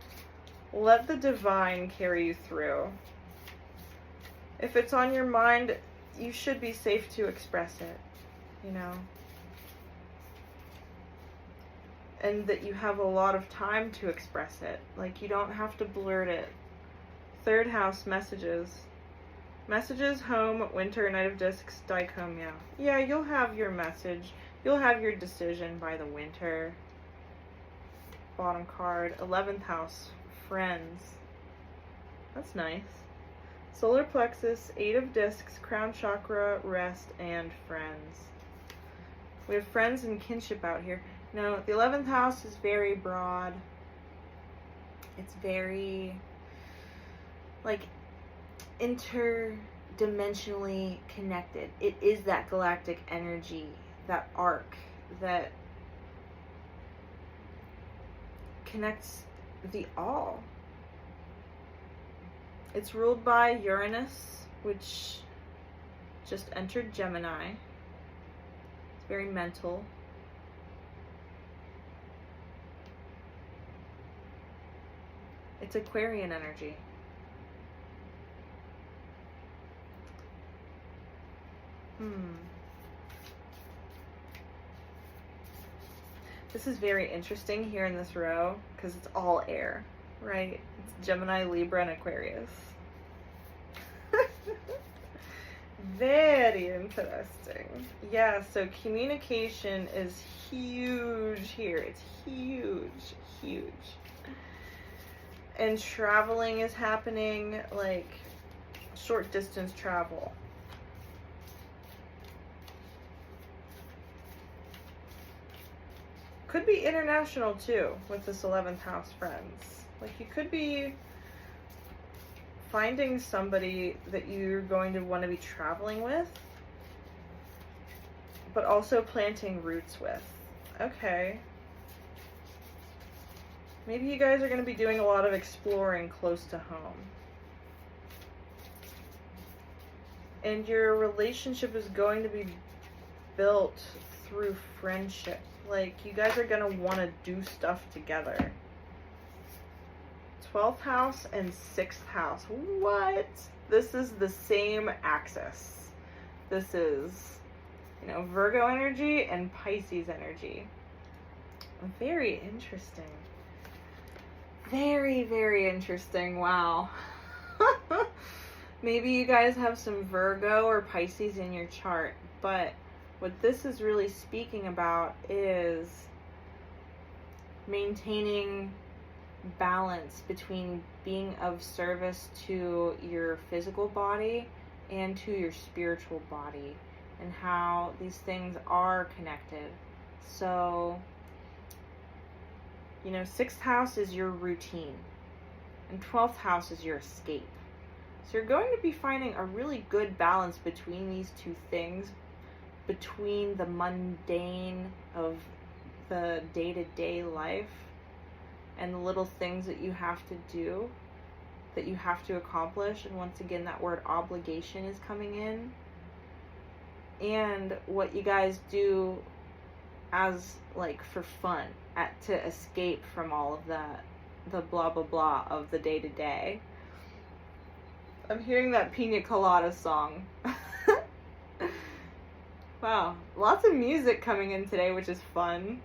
let the divine carry you through. If it's on your mind, you should be safe to express it, you know? And that you have a lot of time to express it. Like, you don't have to blurt it. Third house, messages. Messages, home, winter, knight of discs, dicomia. Yeah, you'll have your message. You'll have your decision by the winter. Bottom card, 11th house, friends. That's nice. Solar plexus, 8 of discs, crown chakra, rest, and friends. We have friends and kinship out here. Now, the 11th house is very broad. It's very, like, interdimensionally connected. It is that galactic energy, that arc that connects the all. It's ruled by Uranus, which just entered Gemini. It's very mental. It's Aquarian energy. This is very interesting here in this row because it's all air, right? It's Gemini, Libra, and Aquarius. Very interesting. Yeah, so communication is huge here. It's huge, huge. And traveling is happening, like short distance travel. Could be international too with this 11th house friends. Like, you could be finding somebody that you're going to want to be traveling with, but also planting roots with. Okay. Maybe you guys are going to be doing a lot of exploring close to home. And your relationship is going to be built through friendship. Like, you guys are gonna want to do stuff together. 12th house and 6th house. What? This is the same axis. This is, you know, Virgo energy and Pisces energy. Very interesting. Very, very interesting. Wow. Maybe you guys have some Virgo or Pisces in your chart, but what this is really speaking about is maintaining balance between being of service to your physical body and to your spiritual body, and how these things are connected. So, you know, 6th house is your routine, and 12th house is your escape. So you're going to be finding a really good balance between these two things, between the mundane of the day-to-day life and the little things that you have to do, that you have to accomplish. And once again, that word obligation is coming in. And what you guys do as, like, for fun, to escape from all of that, the blah blah blah of the day-to-day. I'm hearing that Pina Colada song. Wow, lots of music coming in today, which is fun.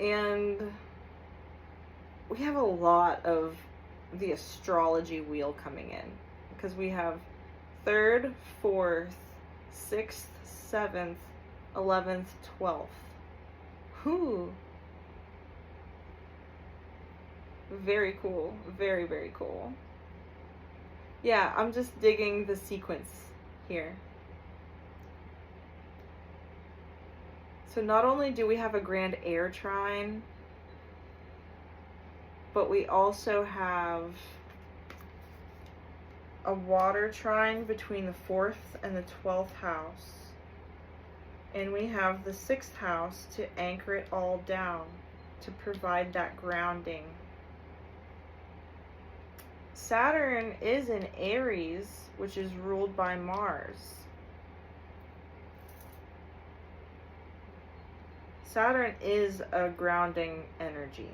And we have a lot of the astrology wheel coming in, because we have 3rd, 4th, 6th, 7th, 11th, 12th. Whoo. Very cool. Very, very cool. Yeah, I'm just digging the sequence here. So not only do we have a grand air trine, but we also have a water trine between the 4th and the 12th house. And we have the 6th house to anchor it all down, to provide that grounding. Saturn is in Aries, which is ruled by Mars. Saturn is a grounding energy.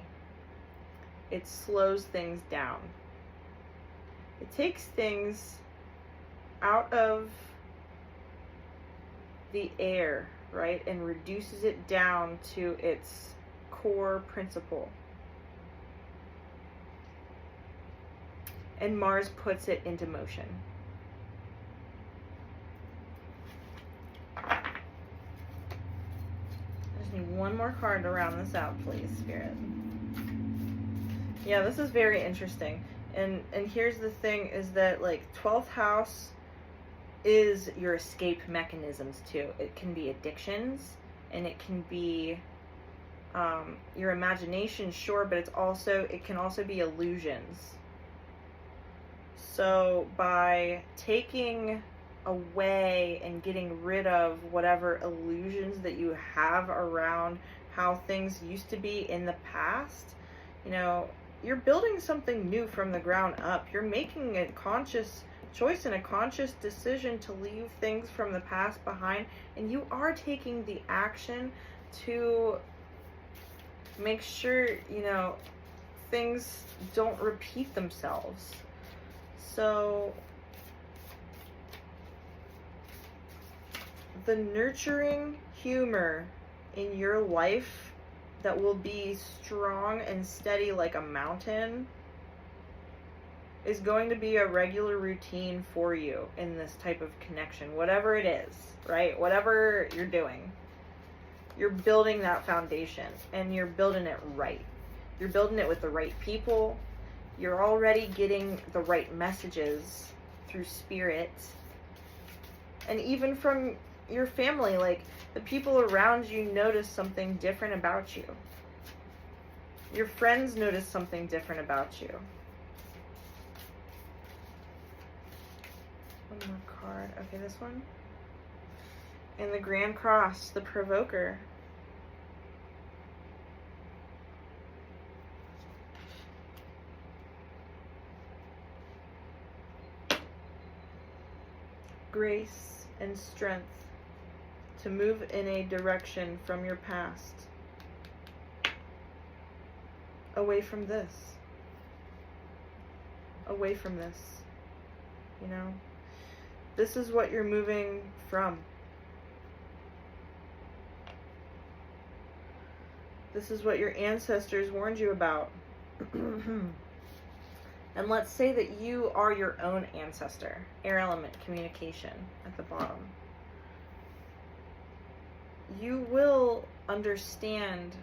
It slows things down. It takes things out of the air, right, and reduces it down to its core principle. And Mars puts it into motion. I just need one more card to round this out, please, Spirit. Yeah, this is very interesting. And here's the thing, is that, like, 12th house is your escape mechanisms too. It can be addictions, and it can be your imagination, sure, but it can also be illusions. So by taking away and getting rid of whatever illusions that you have around how things used to be in the past, you know, you're building something new from the ground up. You're making a conscious choice and a conscious decision to leave things from the past behind, and you are taking the action to make sure, you know, things don't repeat themselves. So the nurturing humor in your life that will be strong and steady like a mountain is going to be a regular routine for you in this type of connection, whatever it is, right? Whatever you're doing, you're building that foundation, and you're building it right. You're building it with the right people. You're already getting the right messages through spirit, and even from your family. Like, the people around you notice something different about you. Your friends notice something different about you. One more card. Okay, this one. And the Grand Cross, the Provoker. Grace and strength to move in a direction from your past, away from this, away from this, you know? This is what you're moving from. This is what your ancestors warned you about. And let's say that you are your own ancestor. Air element, communication at the bottom. You will understand.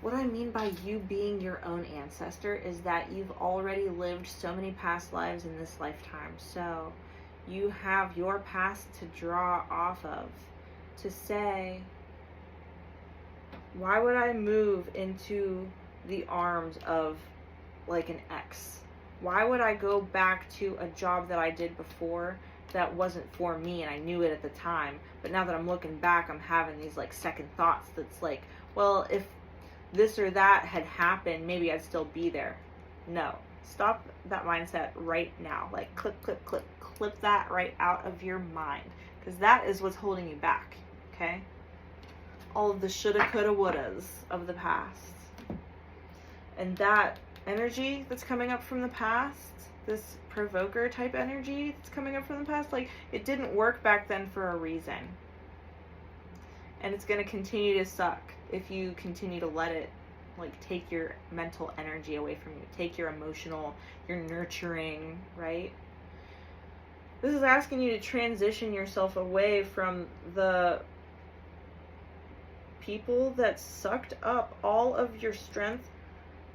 What I mean by you being your own ancestor is that you've already lived so many past lives in this lifetime. So you have your past to draw off of, to say, why would I move into the arms of like an ex? Why would I go back to a job that I did before that wasn't for me and I knew it at the time, but now that I'm looking back, I'm having these like second thoughts that's like, well, if this or that had happened, maybe I'd still be there. No. Stop that mindset right now. Like clip that right out of your mind, because that is what's holding you back, okay? All of the shoulda, coulda, wouldas of the past. And that energy that's coming up from the past, this provoker type energy that's coming up from the past, like, it didn't work back then for a reason. And it's going to continue to suck if you continue to let it, like, take your mental energy away from you, take your emotional, your nurturing, right? This is asking you to transition yourself away from the people that sucked up all of your strength,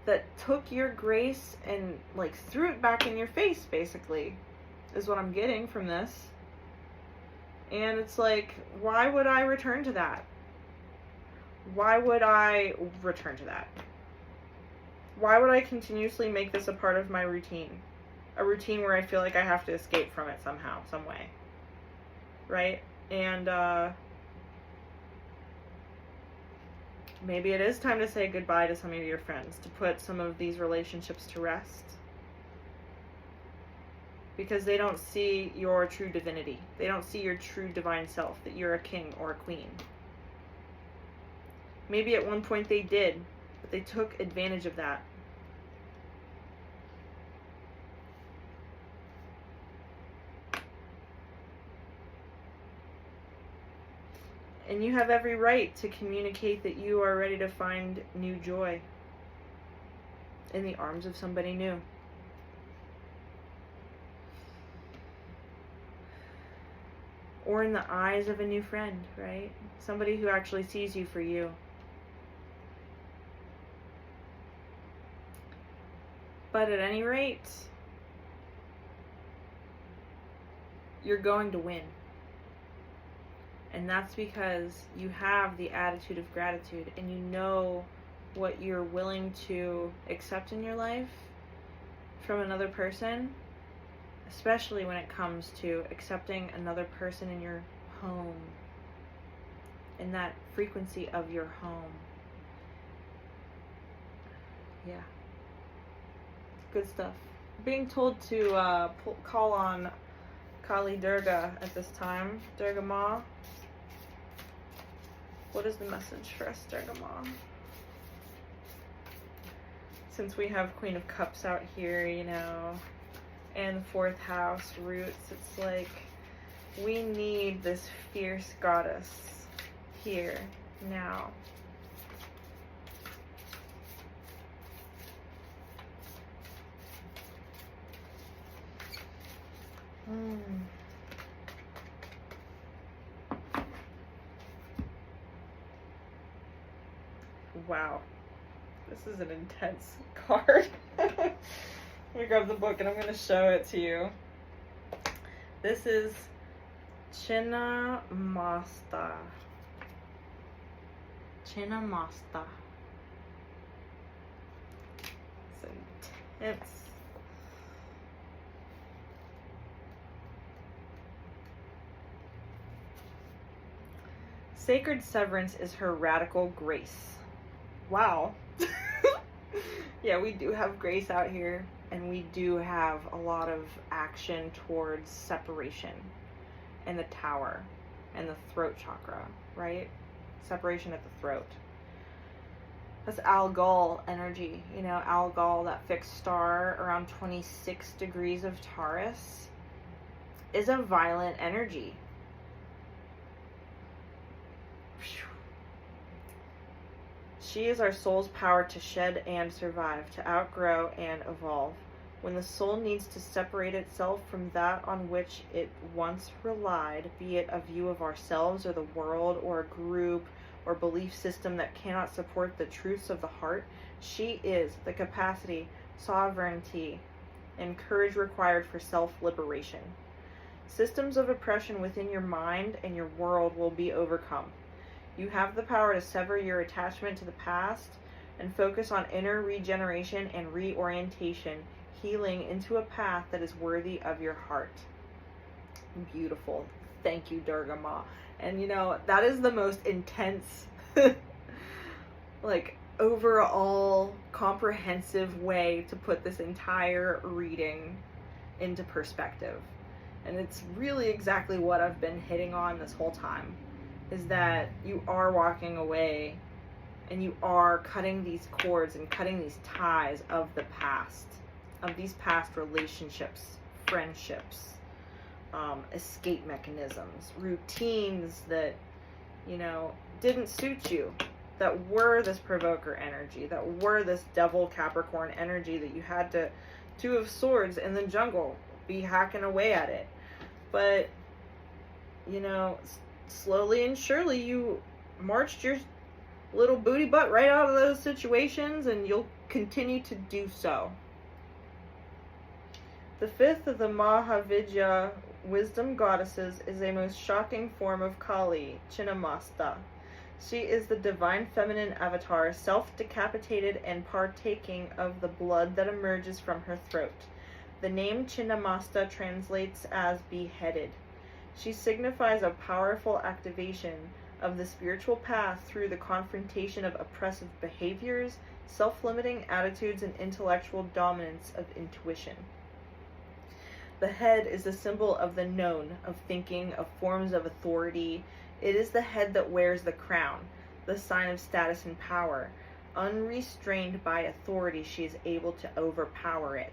that took your grace and like threw it back in your face, basically, is what I'm getting from this. And it's like, why would I return to that? Why would I return to that? Why would I continuously make this a part of my routine? A routine where I feel like I have to escape from it somehow, some way. Right? And, maybe it is time to say goodbye to some of your friends, to put some of these relationships to rest. Because they don't see your true divinity. They don't see your true divine self, that you're a king or a queen. Maybe at one point they did, but they took advantage of that. And you have every right to communicate that you are ready to find new joy in the arms of somebody new. Or in the eyes of a new friend, right? Somebody who actually sees you for you. But at any rate, you're going to win. And that's because you have the attitude of gratitude and you know what you're willing to accept in your life from another person, especially when it comes to accepting another person in your home, in that frequency of your home. Yeah. Good stuff. Being told to call on Kali Durga at this time. Durga Ma. What is the message for us, Durga Ma? Since we have Queen of Cups out here, you know, and the 4th house roots, it's like we need this fierce goddess here, now. Wow, this is an intense card. Let me grab the book and I'm going to show it to you. This is Chinnamasta. Chinnamasta. It's intense. Sacred severance is her radical grace. Wow. Yeah, we do have grace out here, and we do have a lot of action towards separation and the Tower. and the throat chakra, right? Separation at the throat. That's Algol energy. You know, Algol, that fixed star around 26 degrees of Taurus, is a violent energy. She is our soul's power to shed and survive, to outgrow and evolve. When the soul needs to separate itself from that on which it once relied, be it a view of ourselves or the world or a group or belief system that cannot support the truths of the heart, she is the capacity, sovereignty, and courage required for self-liberation. Systems of oppression within your mind and your world will be overcome. You have the power to sever your attachment to the past and focus on inner regeneration and reorientation, healing into a path that is worthy of your heart. Beautiful. Thank you, Durga Ma. And you know, that is the most intense, like, overall comprehensive way to put this entire reading into perspective. And it's really exactly what I've been hitting on this whole time, is that you are walking away and you are cutting these cords and cutting these ties of the past, of these past relationships, friendships, escape mechanisms, routines that, you know, didn't suit you, that were this provoker energy, that were this devil Capricorn energy that you had to, Two of Swords in the jungle, be hacking away at it. But, you know, slowly and surely you marched your little booty butt right out of those situations, and you'll continue to do so. The fifth of the Mahavidya wisdom goddesses is a most shocking form of Kali, Chinnamasta. She is the divine feminine avatar, self-decapitated and partaking of the blood that emerges from her throat. The name Chinnamasta translates as beheaded. She signifies a powerful activation of the spiritual path through the confrontation of oppressive behaviors, self-limiting attitudes, and intellectual dominance of intuition. The head is the symbol of the known, of thinking, of forms of authority. It is the head that wears the crown, the sign of status and power. Unrestrained by authority, she is able to overpower it.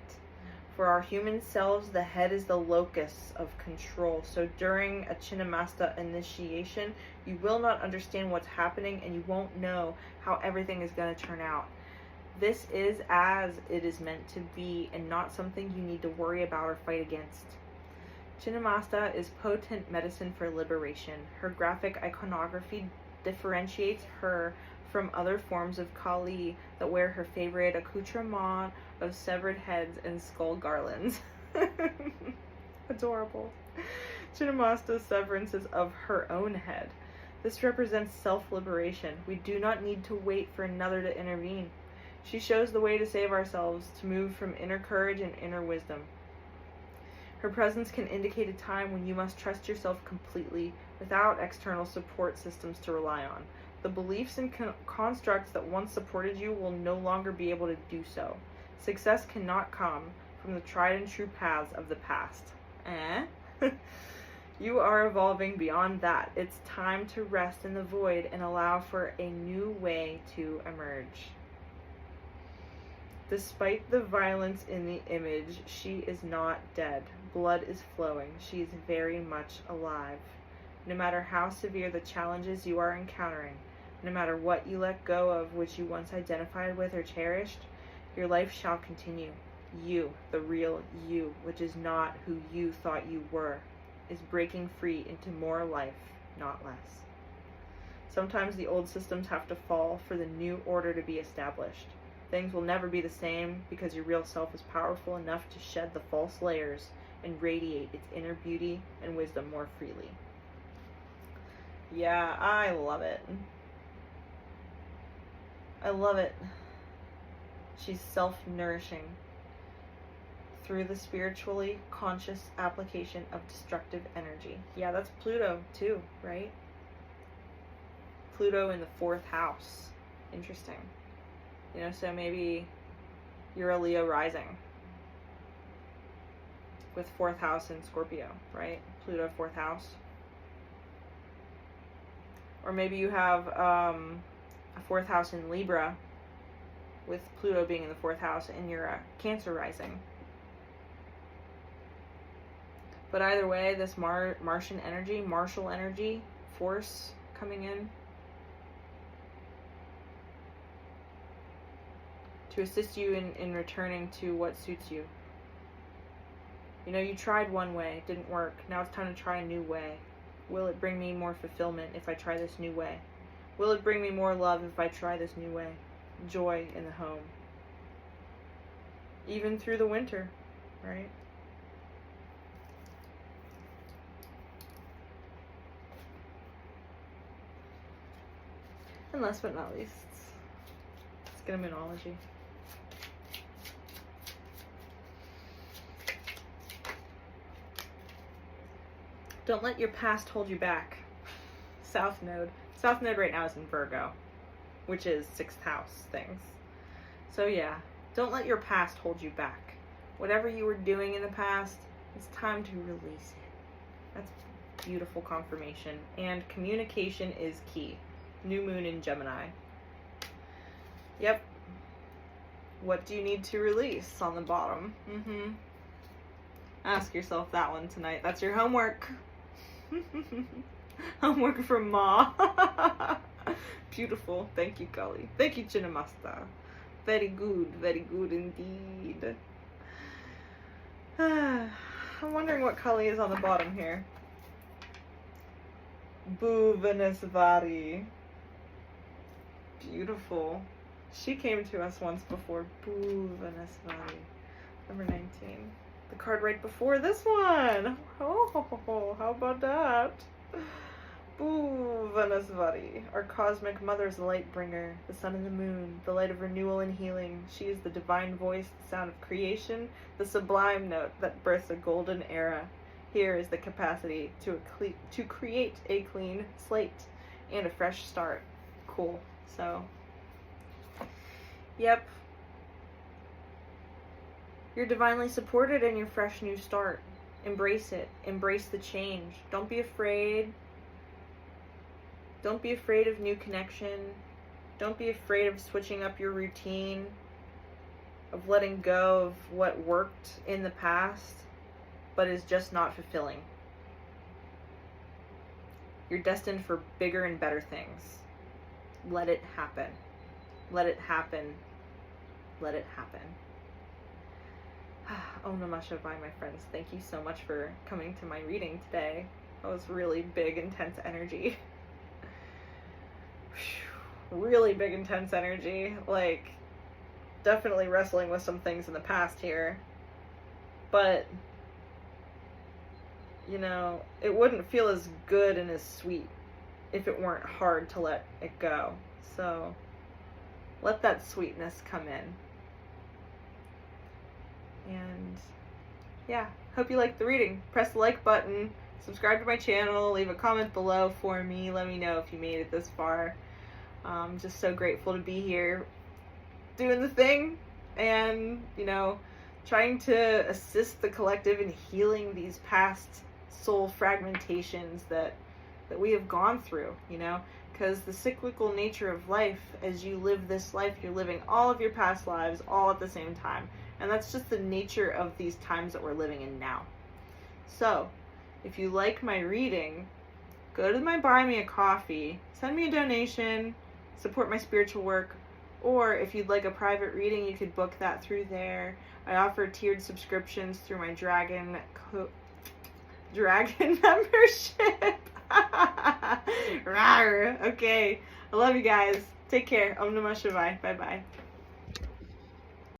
For our human selves, the head is the locus of control. So during a Chinnamasta initiation, you will not understand what's happening and you won't know how everything is going to turn out. This is as it is meant to be and not something you need to worry about or fight against. Chinnamasta is potent medicine for liberation. Her graphic iconography differentiates her from other forms of Kali that wear her favorite accoutrement of severed heads and skull garlands. Adorable. Chinnamasta's severance is of her own head. This represents self-liberation. We do not need to wait for another to intervene. She shows the way to save ourselves, to move from inner courage and inner wisdom. Her presence can indicate a time when you must trust yourself completely without external support systems to rely on. The beliefs and constructs that once supported you will no longer be able to do so. Success cannot come from the tried and true paths of the past. You are evolving beyond that. It's time to rest in the void and allow for a new way to emerge. Despite the violence in the image, she is not dead. Blood is flowing. She is very much alive. No matter how severe the challenges you are encountering, no matter what you let go of which you once identified with or cherished, your life shall continue. You, the real you, which is not who you thought you were, is breaking free into more life, not less. Sometimes the old systems have to fall for the new order to be established. Things will never be the same because your real self is powerful enough to shed the false layers and radiate its inner beauty and wisdom more freely. Yeah, I love it. I love it. She's self-nourishing through the spiritually conscious application of destructive energy. Yeah, that's Pluto too, right? Pluto in the 4th house. Interesting. You know, so maybe you're a Leo rising with 4th house in Scorpio, right? Pluto 4th house. Or maybe you have a 4th house in Libra, with Pluto being in the 4th house, and you're a Cancer rising. But either way, this Martian energy, martial energy, force coming in to assist you in returning to what suits you. You know, you tried one way, it didn't work. Now it's time to try a new way. Will it bring me more fulfillment if I try this new way? Will it bring me more love if I try this new way? Joy in the home. Even through the winter, right? And last but not least, let's get a minology. Don't let your past hold you back. South Node. South Node right now is in Virgo, which is 6th house things. So yeah, don't let your past hold you back. Whatever you were doing in the past, it's time to release it. That's beautiful confirmation. And communication is key. New moon in Gemini. Yep. What do you need to release on the bottom? Ask yourself that one tonight. That's your homework. Homework from Ma. Beautiful. Thank you, Kali. Thank you, Chinamasta. Very good indeed. I'm wondering what Kali is on the bottom here. Bhuvanesvari. Beautiful. She came to us once before. Bhuvanesvari. Number 19. The card right before this one. Oh, how about that? Bhuvanesvari, our cosmic mother's light bringer, the sun and the moon, the light of renewal and healing. She is the divine voice, the sound of creation, the sublime note that births a golden era. Here is the capacity to create a clean slate and a fresh start. Cool. So, yep. You're divinely supported in your fresh new start. Embrace it. Embrace the change. Don't be afraid. Don't be afraid of new connection. Don't be afraid of switching up your routine, of letting go of what worked in the past, but is just not fulfilling. You're destined for bigger and better things. Let it happen. Let it happen. Let it happen. Om Namah Shivaya, my friends. Thank you so much for coming to my reading today. That was really big, intense energy. Really big, intense energy. Like, definitely wrestling with some things in the past here. But, you know, it wouldn't feel as good and as sweet if it weren't hard to let it go. So, let that sweetness come in. And yeah, hope you liked the reading. Press the like button, subscribe to my channel, leave a comment below for me. Let me know if you made it this far. I'm just so grateful to be here doing the thing and, you know, trying to assist the collective in healing these past soul fragmentations that we have gone through, you know, because the cyclical nature of life, as you live this life, you're living all of your past lives all at the same time. And that's just the nature of these times that we're living in now. So, if you like my reading, go to my Buy Me a Coffee, send me a donation, support my spiritual work, or if you'd like a private reading, you could book that through there. I offer tiered subscriptions through my Dragon membership. Rawr. Okay, I love you guys. Take care. Om Namah Shivaya. Bye-bye.